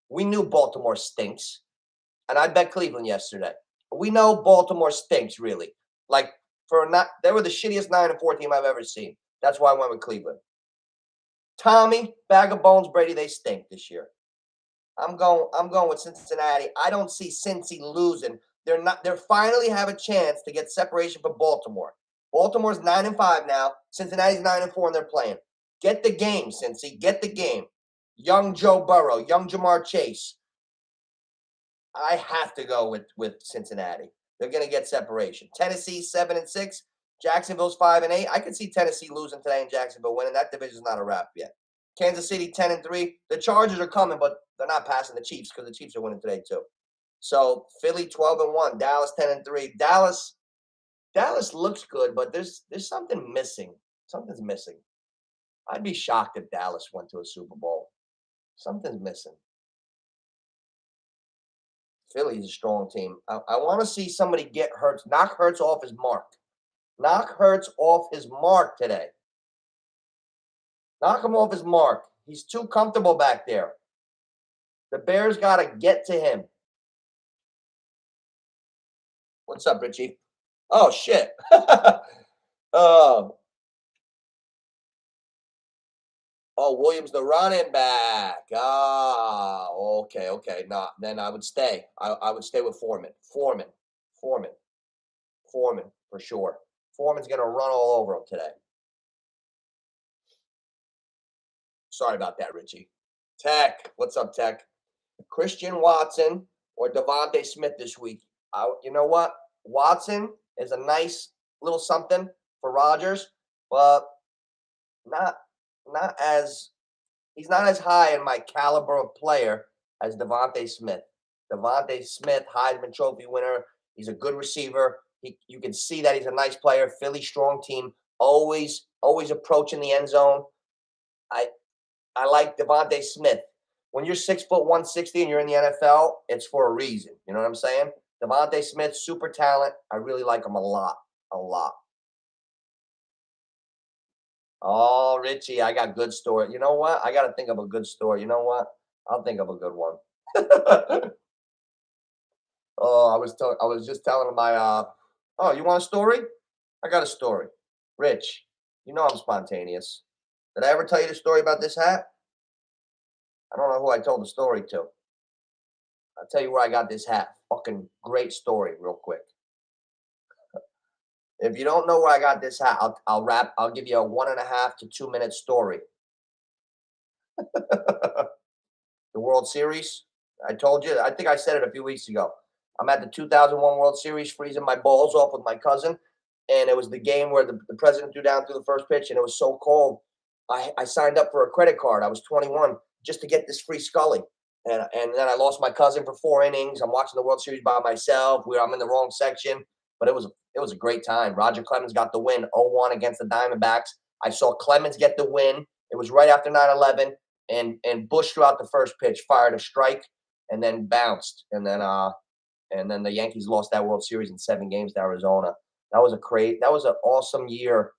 We knew Baltimore stinks, and I bet Cleveland yesterday. We know Baltimore stinks, really. Like they were the shittiest 9-4 team I've ever seen. That's why I went with Cleveland. Tommy, bag of bones, Brady, they stink this year. I'm going with Cincinnati. I don't see Cincy losing. They're finally have a chance to get separation from Baltimore. Baltimore's 9-5 now. Cincinnati's 9-4, and they're playing. Get the game, Cincy. Get the game. Young Joe Burrow, young Jamar Chase. I have to go with Cincinnati. They're going to get separation. Tennessee 7-6. Jacksonville's 5-8. I could see Tennessee losing today and Jacksonville winning. That division's not a wrap yet. Kansas City 10-3. The Chargers are coming, but they're not passing the Chiefs because the Chiefs are winning today too. So Philly 12-1. Dallas 10-3. Dallas looks good, but there's something missing. Something's missing. I'd be shocked if Dallas went to a Super Bowl. Something's missing. Philly's a strong team. I want to see somebody get Hurts, knock Hurts off his mark. Knock Hurts off his mark today. Knock him off his mark. He's too comfortable back there. The Bears got to get to him. What's up, Richie? Oh, shit. Oh, Williams, the running back. Okay. No, then I would stay. I would stay with Foreman. Foreman, for sure. Foreman's going to run all over him today. Sorry about that, Richie. Tech, what's up, Tech? Christian Watson or Devontae Smith this week. You know what? Watson is a nice little something for Rodgers, but he's not as high in my caliber of player as Devontae Smith. Devontae Smith, Heisman Trophy winner. He's a good receiver. You can see that he's a nice player. Philly strong team, always approaching the end zone. I like Devontae Smith. When you're 6 foot 160 and you're in the NFL, it's for a reason. You know what I'm saying? Devontae Smith, super talent. I really like him a lot. Oh, Richie, I got good story. You know what? I got to think of a good story. You know what? I'll think of a good one. Oh, I was just telling my oh, you want a story? I got a story. Rich, you know I'm spontaneous. Did I ever tell you the story about this hat? I don't know who I told the story to. I'll tell you where I got this hat. Fucking great story, real quick. If you don't know where I got this hat, I'll give you a 1.5 to 2 minute story. The World Series. I told you, I think I said it a few weeks ago. I'm at the 2001 World Series, freezing my balls off with my cousin. And it was the game where the president threw down through the first pitch, and it was so cold. I signed up for a credit card. I was 21 just to get this free Scully. And then I lost my cousin for 4 innings. I'm watching the World Series by myself. I'm in the wrong section. But it was a great time. Roger Clemens got the win 0-1 against the Diamondbacks. I saw Clemens get the win. It was right after 9/11. And Bush threw out the first pitch, fired a strike, and then bounced. And then the Yankees lost that World Series in 7 games to Arizona. That was an awesome year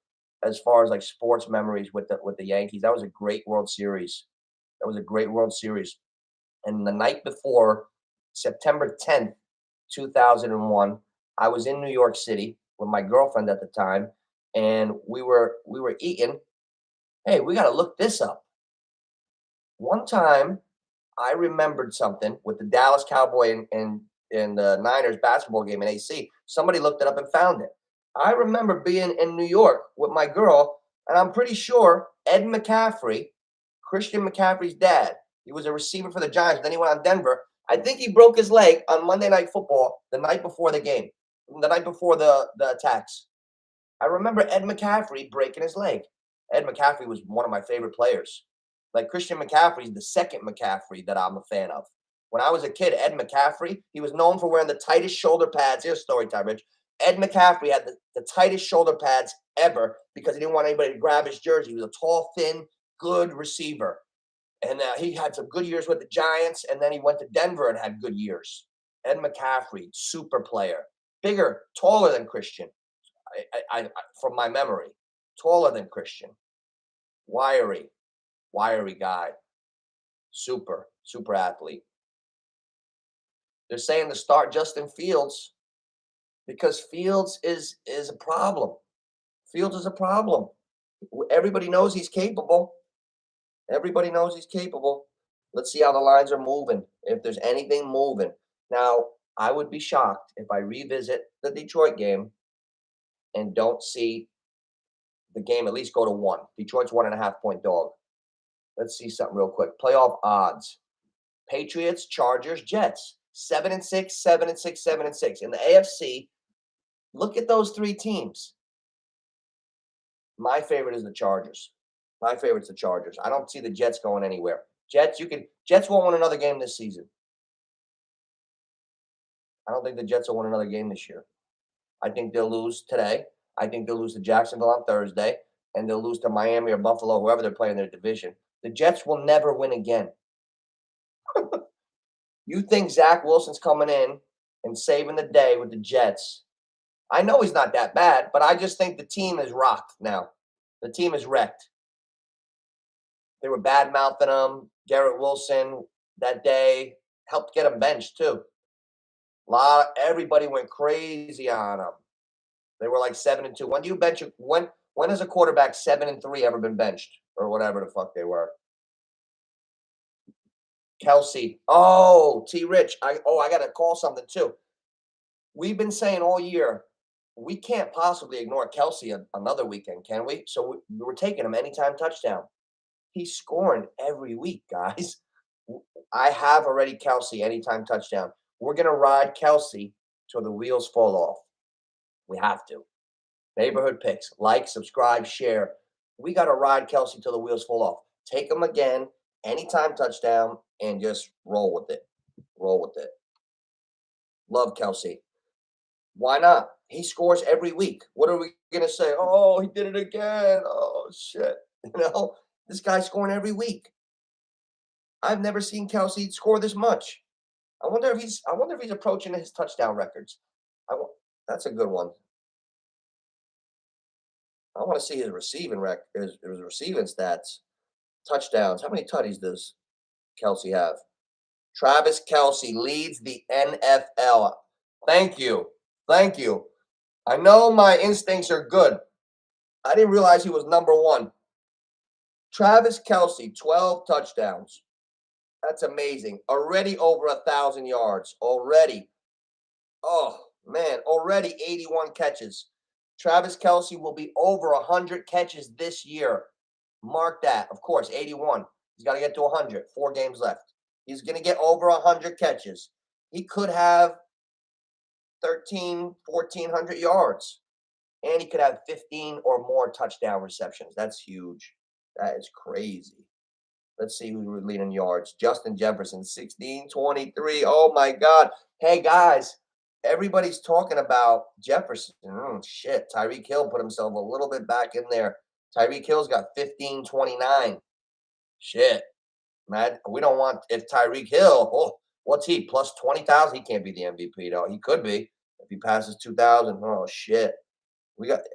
as far as like sports memories with the Yankees. That was a great World Series. And the night before, September 10th, 2001, I was in New York City with my girlfriend at the time, and we were eating. Hey, we got to look this up. One time, I remembered something with the Dallas Cowboy and the Niners basketball game in AC. Somebody looked it up and found it. I remember being in New York with my girl, And I'm pretty sure Ed McCaffrey, Christian McCaffrey's dad, he was a receiver for the Giants. Then he went on Denver. I think he broke his leg on Monday Night Football the night before the game, the night before the attacks. I remember Ed McCaffrey breaking his leg. Ed McCaffrey was one of my favorite players. Like Christian McCaffrey is the second McCaffrey that I'm a fan of. When I was a kid, Ed McCaffrey, he was known for wearing the tightest shoulder pads. Here's a story time, Rich. Ed McCaffrey had the tightest shoulder pads ever because he didn't want anybody to grab his jersey. He was a tall, thin, good receiver. And he had some good years with the Giants, and then he went to Denver and had good years. Ed McCaffrey, super player, bigger, taller than Christian. From my memory, taller than Christian, wiry, wiry guy, super athlete. They're saying to start Justin Fields because Fields is a problem. Fields is a problem. Everybody knows he's capable. Everybody knows he's capable. Let's see how the lines are moving. If there's anything moving. Now, I would be shocked if I revisit the Detroit game and don't see the game at least go to 1. Detroit's 1.5-point dog. Let's see something real quick. Playoff odds. Patriots, Chargers, Jets. 7-6, 7-6, 7-6. In the AFC, look at those 3 teams. My favorite is the Chargers. My favorite's the Chargers. I don't see the Jets going anywhere. Jets won't win another game this season. I don't think the Jets will win another game this year. I think they'll lose today. I think they'll lose to Jacksonville on Thursday, and they'll lose to Miami or Buffalo, whoever they're playing in their division. The Jets will never win again. You think Zach Wilson's coming in and saving the day with the Jets? I know he's not that bad, but I just think the team is rocked now. The team is wrecked. They were bad-mouthing him. Garrett Wilson that day helped get him benched too. Everybody went crazy on him. They were like 7-2. When do you bench? When has a quarterback 7-3 ever been benched or whatever the fuck they were? Kelsey. Oh, T. Rich. I got to call something too. We've been saying all year we can't possibly ignore Kelsey another weekend, can we? So we're taking him anytime touchdown. He's scoring every week, guys. I have already Kelsey anytime touchdown. We're going to ride Kelsey till the wheels fall off. We have to. Neighborhood picks. Like, subscribe, share. We got to ride Kelsey till the wheels fall off. Take him again, anytime touchdown, and just roll with it. Roll with it. Love Kelsey. Why not? He scores every week. What are we going to say? Oh, he did it again. Oh, shit. This guy's scoring every week. I've never seen Kelsey score this much. I wonder if he's approaching his touchdown records. That's a good one. I want to see his receiving his receiving stats, touchdowns. How many tutties does Kelsey have? Travis Kelsey leads the NFL. Thank you. I know my instincts are good. I didn't realize he was number 1. Travis Kelsey, 12 touchdowns. That's amazing. Already over 1,000 yards. Already. Oh, man. Already 81 catches. Travis Kelsey will be over 100 catches this year. Mark that. Of course, 81. He's got to get to 100. 4 games left. He's going to get over 100 catches. He could have 1,400 yards. And he could have 15 or more touchdown receptions. That's huge. That is crazy. Let's see who's leading yards. Justin Jefferson, 1623. Oh, my God. Hey, guys, everybody's talking about Jefferson. Shit. Tyreek Hill put himself a little bit back in there. Tyreek Hill's got 1529. Shit. Man, we don't want – if Tyreek Hill, what's he, plus 20,000? He can't be the MVP, though. He could be if he passes 2,000. Oh, shit.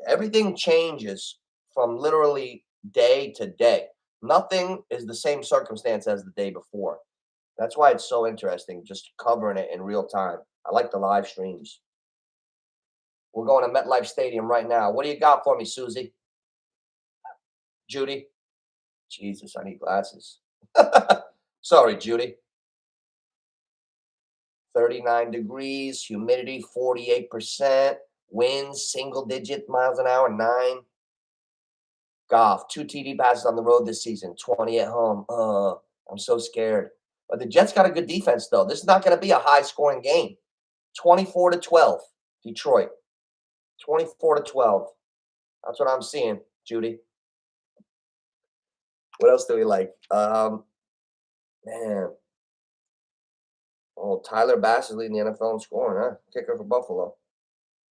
Everything changes from literally day to day. Nothing is the same circumstance as the day before. That's why it's so interesting just covering it in real time. I like the live streams. We're going to MetLife Stadium right now. What do you got for me, Susie? Judy? Jesus, I need glasses. Sorry, Judy. 39 degrees, humidity 48%, winds single digit miles an hour, 9. Goff, 2 TD passes on the road this season, 20 at home. I'm so scared. But the Jets got a good defense, though. This is not going to be a high-scoring game. 24-12, Detroit. 24-12. That's what I'm seeing, Judy. What else do we like? Man. Oh, Tyler Bass is leading the NFL in scoring, huh? Kicker for Buffalo.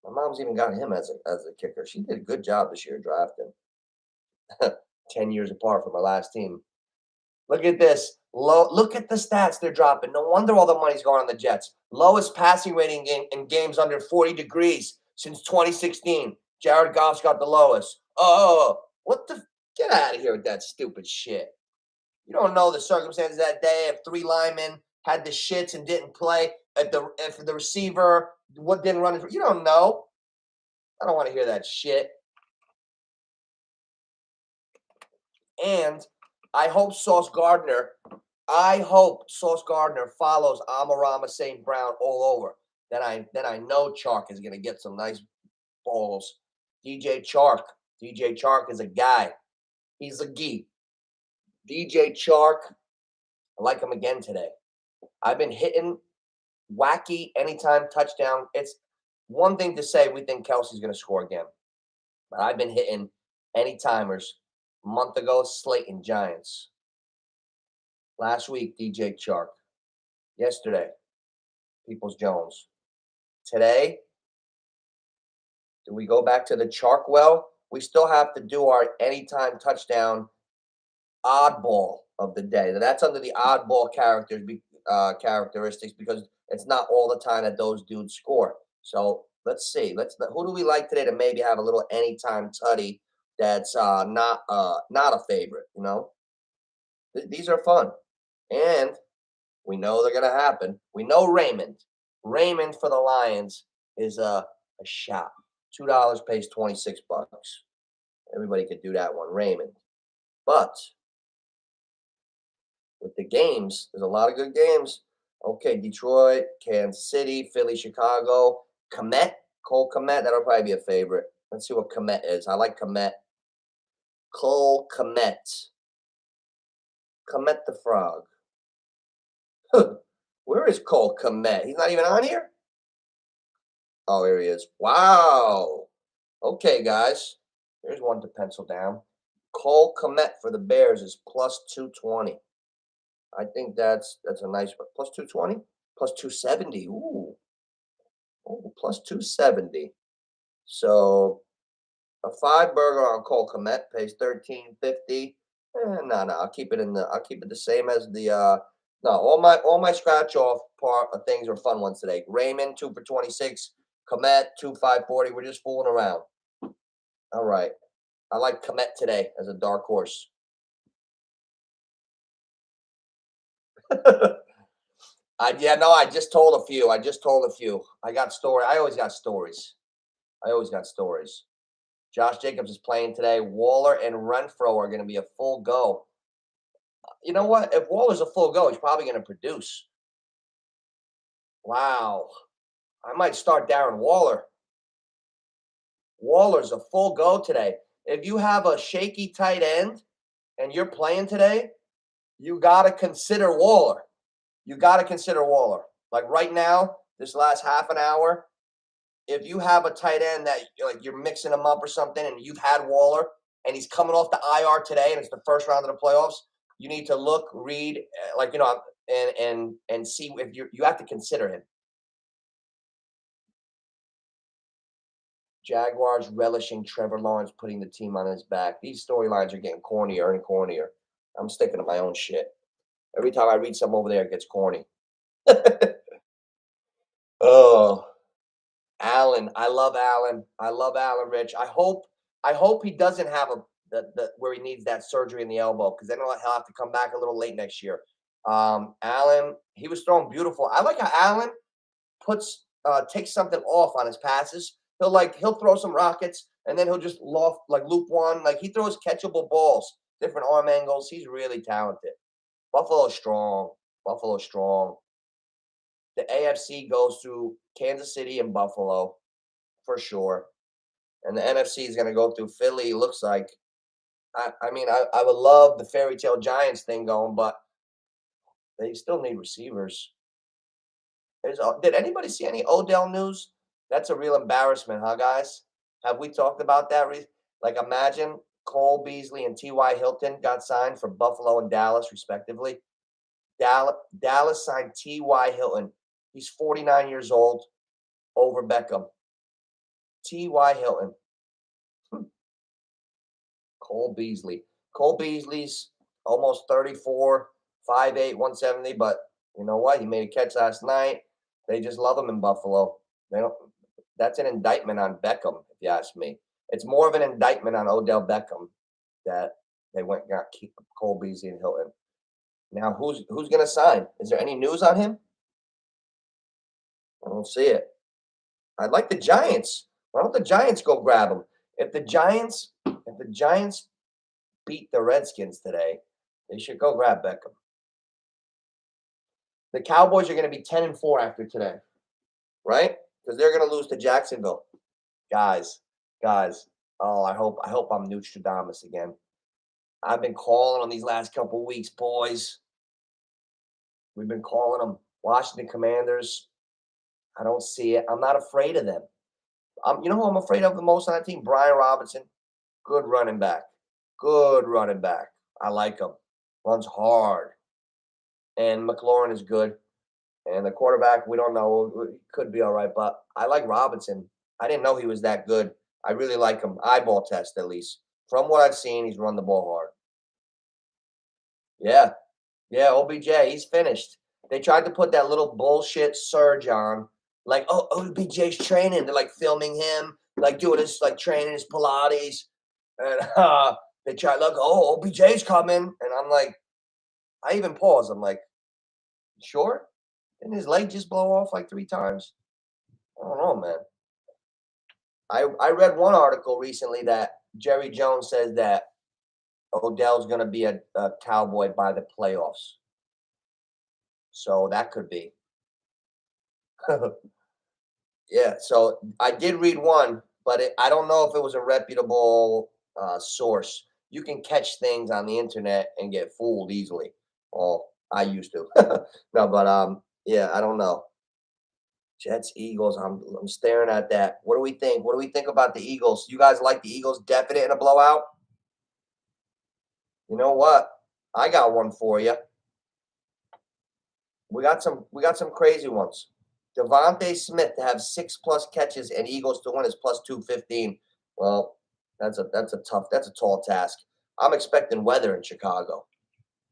My mom's even got him as a kicker. She did a good job this year drafting. 10 years apart from our last team. Look at this. Look at the stats they're dropping. No wonder all the money's going on the Jets. Lowest passing rating in games under 40 degrees since 2016. Jared Goff's got the lowest. Oh, what the? Get out of here with that stupid shit. You don't know the circumstances that day if 3 linemen had the shits and didn't play. If the receiver didn't run. You don't know. I don't want to hear that shit. And I hope Sauce Gardner follows Amon-Ra St. Brown all over. Then I know Chark is going to get some nice balls. DJ Chark is a guy. He's a geek. DJ Chark, I like him again today. I've been hitting wacky anytime touchdown. It's one thing to say we think Kelsey's going to score again. But I've been hitting anytimers. A month ago, Slayton Giants. Last week, DJ Chark. Yesterday, Peoples Jones. Today, do we go back to the Chark well? We still have to do our anytime touchdown oddball of the day. That's under the oddball characteristics because it's not all the time that those dudes score. So let's see. Who do we like today to maybe have a little anytime tutty that's not a favorite? You know, these are fun, and we know they're gonna happen. We know Raymond for the Lions is a shot. $2 pays $26. Everybody could do that one, Raymond. But with the games, there's a lot of good games. Okay, Detroit, Kansas City, Philly, Chicago, Cole Kmet, that'll probably be a favorite. Let's see what Kmet is. I like Kmet. Cole Kmet. Kmet the Frog. Where is Cole Kmet? He's not even on here? Oh, here he is. Wow. Okay, guys. Here's one to pencil down. Cole Kmet for the Bears is plus 220. I think that's a nice one. Plus 220? Plus 270. Ooh. Oh, plus 270. So a 5-burger on Cole Kmet pays $13.50. No, I'll keep it the same as the no, all my scratch off part of things are fun ones today. Raymond 2 for 26, Kmet 2 540. We're just fooling around. All right. I like Kmet today as a dark horse. I just told a few. I got story. I always got stories. Josh Jacobs is playing today. Waller and Renfro are going to be a full go. You know what? If Waller's a full go, he's probably going to produce. Wow. I might start Darren Waller. Waller's a full go today. If you have a shaky tight end and you're playing today, you got to consider Waller. Like right now, this last half an hour, if you have a tight end that you're mixing him up or something and you've had Waller and he's coming off the IR today and it's the first round of the playoffs, you need to look, read, and see if you have to consider him. Jaguars relishing Trevor Lawrence putting the team on his back. These storylines are getting cornier and cornier. I'm sticking to my own shit. Every time I read something over there, it gets corny. Oh, Allen. I love Allen, Rich. I hope he doesn't have where he needs that surgery in the elbow because then he'll have to come back a little late next year. Allen, he was throwing beautiful. I like how Allen takes something off on his passes. He'll throw some rockets and then he'll just loop one. Like he throws catchable balls, different arm angles. He's really talented. Buffalo's strong. The AFC goes through Kansas City and Buffalo for sure. And the NFC is going to go through Philly, looks like, I mean, I would love the fairy tale Giants thing going, but they still need receivers. Did anybody see any Odell news? That's a real embarrassment, huh, guys? Have we talked about that? Like, imagine Cole Beasley and T.Y. Hilton got signed for Buffalo and Dallas, respectively. Dallas signed T.Y. Hilton. He's 49 years old, over Beckham. T.Y. Hilton. Cole Beasley. Cole Beasley's almost 34, 5'8", 170, but you know what? He made a catch last night. They just love him in Buffalo. They don't. That's an indictment on Beckham, if you ask me. It's more of an indictment on Odell Beckham that they went and got Cole Beasley and Hilton. Now, who's going to sign? Is there any news on him? I don't see it. I'd like the Giants. Why don't the Giants go grab him? If the Giants beat the Redskins today, they should go grab Beckham. The Cowboys are going to be 10-4 after today, right? Because they're going to lose to Jacksonville. Guys. Oh, I hope I'm Nostradamus again. I've been calling them these last couple of weeks, boys. We've been calling them. Washington Commanders. I don't see it. I'm not afraid of them. You know who I'm afraid of the most on that team? Brian Robinson. Good running back. I like him. Runs hard. And McLaurin is good. And the quarterback, we don't know. He could be all right. But I like Robinson. I didn't know he was that good. I really like him. Eyeball test, at least. From what I've seen, he's run the ball hard. Yeah. OBJ, he's finished. They tried to put that little bullshit surge on. Like, oh, OBJ's training. They're like filming him, like doing his, like training his Pilates. And they try, look, oh, OBJ's coming. And I'm like, I even pause. I'm like, sure? Didn't his leg just blow off like 3 times? I don't know, man. I read one article recently that Jerry Jones says that Odell's going to be a Cowboy by the playoffs. So that could be. Yeah, so I did read one, but I don't know if it was a reputable source. You can catch things on the internet and get fooled easily. Well, I used to. No, but yeah, I don't know. Jets, Eagles. I'm staring at that. What do we think? What do we think about the Eagles? You guys like the Eagles definite in a blowout? You know what? I got one for you. We got some crazy ones. Devontae Smith to have 6+ catches and Eagles to win is plus 215. Well, that's a tall task. I'm expecting weather in Chicago.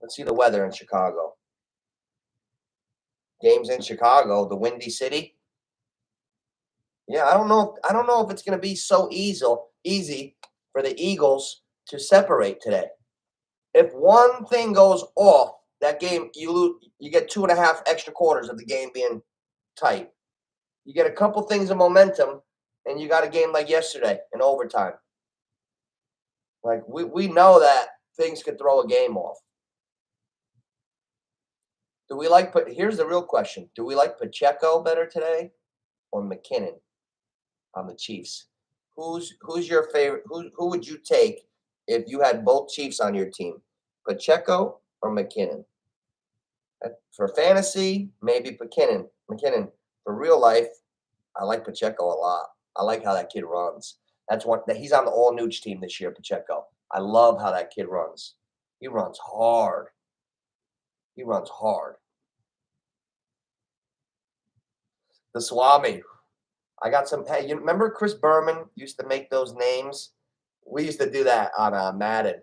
Let's see the weather in Chicago. Games in Chicago, the Windy City. Yeah, I don't know if it's going to be so easy for the Eagles to separate today. If one thing goes off, that game you lose. You get 2.5 extra quarters of the game being tight. You get a couple things of momentum, and you got a game like yesterday in overtime. Like we know that things could throw a game off. Here's the real question. Do we like Pacheco better today or McKinnon on the Chiefs? Who's your favorite? Who would you take if you had both Chiefs on your team? Pacheco or McKinnon? For fantasy, maybe McKinnon. For real life, I like Pacheco a lot. I like how that kid runs. He's on the all NOOCH team this year, Pacheco. I love how that kid runs. He runs hard. The Swami. I got some. Hey, you remember Chris Berman used to make those names? We used to do that on Madden,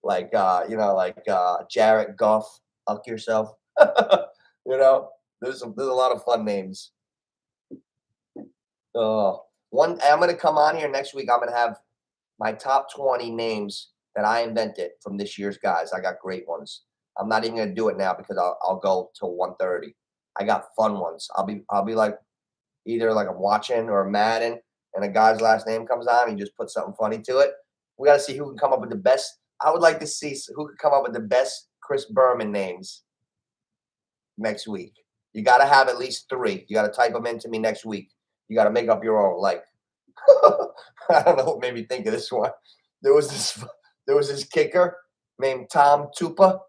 like Jarrett Goff, Huck yourself. There's a lot of fun names. I'm gonna come on here next week. I'm gonna have my top 20 names that I invented from this year's guys. I got great ones. I'm not even gonna do it now because I'll go till 1:30. I got fun ones. I'll be like either like I'm watching or Madden and a guy's last name comes on and you just put something funny to it. We got to see who can come up with the best. I would like to see who can come up with the best Chris Berman names next week. You got to have at least 3. You got to type them into me next week. You got to make up your own. Like, I don't know what made me think of this one. There was there was this kicker named Tom Tupa.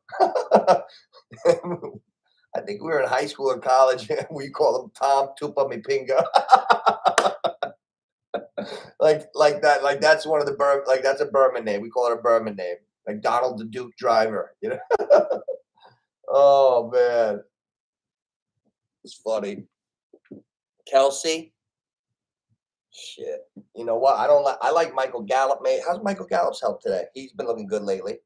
I think we were in high school or college. We call him Tom Tupa Mipinga. like that. Like that's one of the like that's a Berman name. We call it a Berman name. Like Donald the Duke Driver. You know. Oh man, it's funny. Kelsey. Shit. You know what? I don't like. I like Michael Gallup. Mate, how's Michael Gallup's health today? He's been looking good lately.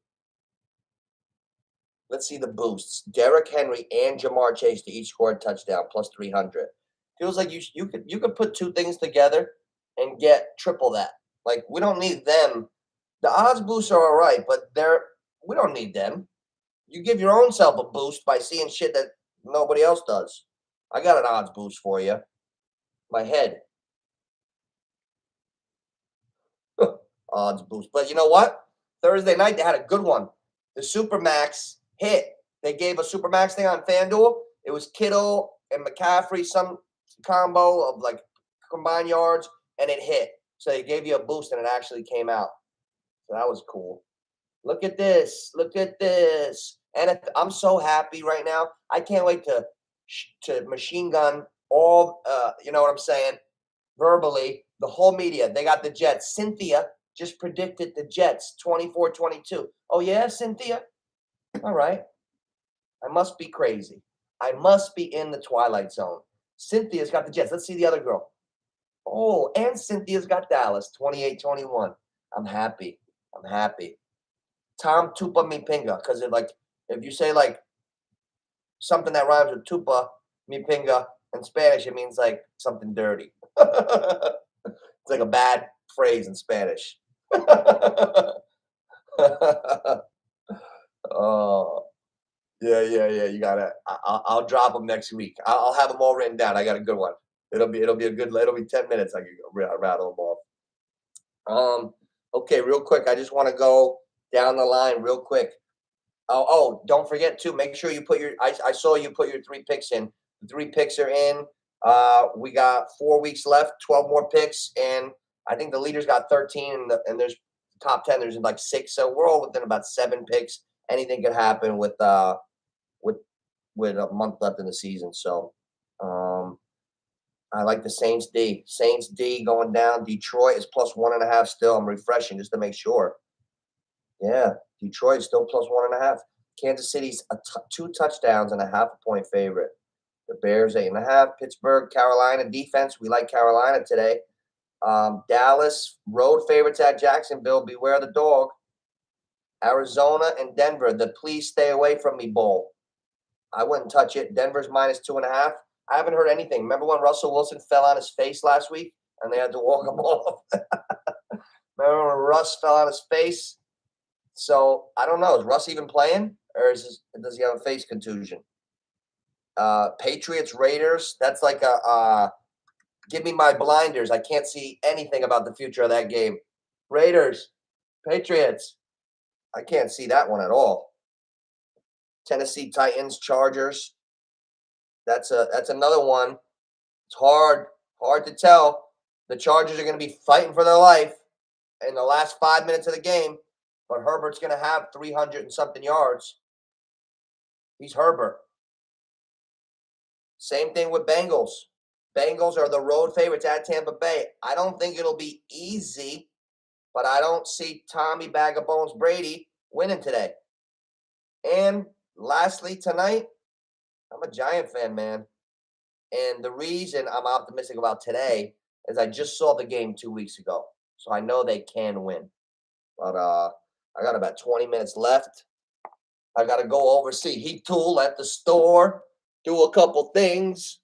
Let's see the boosts. Derrick Henry and Jamar Chase to each score a touchdown plus 300. Feels like you could put two things together and get triple that. Like we don't need them. The odds boosts are all right, but we don't need them. You give your own self a boost by seeing shit that nobody else does. I got an odds boost for you. My head. Odds boost. But you know what? Thursday night, they had a good one. The Supermax hit. They gave a Supermax thing on FanDuel. It was Kittle and McCaffrey, some combo of like combined yards, and it hit. So they gave you a boost, and it actually came out. So that was cool. Look at this. Look at this. And I'm so happy right now. I can't wait to machine gun all, you know what I'm saying, verbally, the whole media. They got the Jets. Cynthia just predicted the Jets 24-22. Oh, yeah, Cynthia? All right. I must be crazy. I must be in the Twilight Zone. Cynthia's got the Jets. Let's see the other girl. Oh, and Cynthia's got Dallas 28-21. I'm happy. I'm happy. Tom Tupa Mi Pinga, because if you say like something that rhymes with Tupa Mi Pinga in Spanish, it means like something dirty. It's like a bad phrase in Spanish. Oh, yeah. You gotta. I'll drop them next week. I'll have them all written down. I got a good one. It'll be a good. It'll be 10 minutes. I can rattle them off. Okay, real quick. I just want to go down the line real quick. Oh, don't forget to make sure you put your. I saw you put your 3 picks in. The 3 picks are in. We got 4 weeks left, 12 more picks, and I think the leaders got 13, and there's top 10. There's like 6, so we're all within about 7 picks. Anything could happen with a month left in the season. So, I like the Saints D. Saints D going down. Detroit is plus 1.5 still. I'm refreshing just to make sure. Yeah, Detroit is still plus 1.5. Kansas City's 2 touchdowns and a half a point favorite. The Bears 8.5. Pittsburgh, Carolina defense. We like Carolina today. Dallas road favorites at Jacksonville. Beware the dog. Arizona and Denver. The please stay away from me bowl. I wouldn't touch it. Denver's minus 2.5. I haven't heard anything. Remember when Russell Wilson fell on his face last week and they had to walk him off? Remember when Russ fell on his face? So I don't know. Is Russ even playing, or does he have a face contusion? Patriots, Raiders. That's like a give me my blinders. I can't see anything about the future of that game. Raiders, Patriots. I can't see that one at all. Tennessee Titans, Chargers. That's another one. It's hard to tell. The Chargers are going to be fighting for their life in the last 5 minutes of the game, but Herbert's going to have 300 and something yards. He's Herbert. Same thing with Bengals. Bengals are the road favorites at Tampa Bay. I don't think it'll be easy, but I don't see Tommy Bag of Bones Brady winning today. And lastly, tonight, I'm a Giant fan, man. And the reason I'm optimistic about today is I just saw the game 2 weeks ago. So I know they can win. But I got about 20 minutes left. I got to go over, see Heat Tool at the store, do a couple things.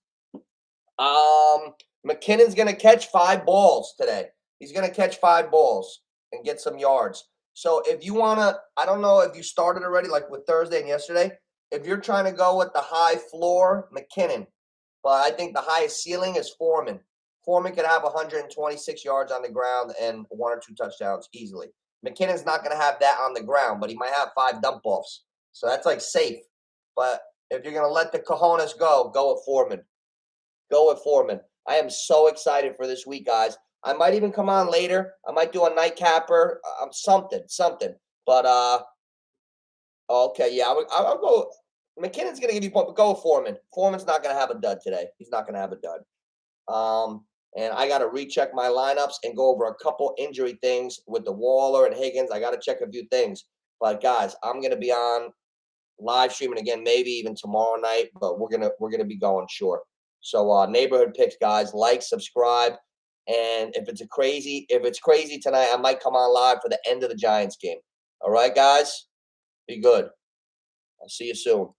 McKinnon's going to catch 5 balls today. He's going to catch 5 balls and get some yards. So if you want to, I don't know if you started already, like with Thursday and yesterday. If you're trying to go with the high floor, McKinnon. But I think the highest ceiling is Foreman. Foreman could have 126 yards on the ground and 1 or 2 touchdowns easily. McKinnon's not going to have that on the ground, but he might have 5 dump-offs. So that's like safe. But if you're going to let the cojones go with Foreman. Go with Foreman. I am so excited for this week, guys. I might even come on later. I might do a nightcapper, something. But okay, yeah, I'll go. McKinnon's gonna give you point, but go with Foreman. Foreman's not gonna have a dud today. He's not gonna have a dud. And I got to recheck my lineups and go over a couple injury things with the Waller and Higgins. I got to check a few things. But guys, I'm gonna be on live streaming again, maybe even tomorrow night. But we're gonna be going short. So neighborhood picks, guys. Like, subscribe, and if it's crazy tonight, I might come on live for the end of the Giants game. All right, guys, be good. I'll see you soon.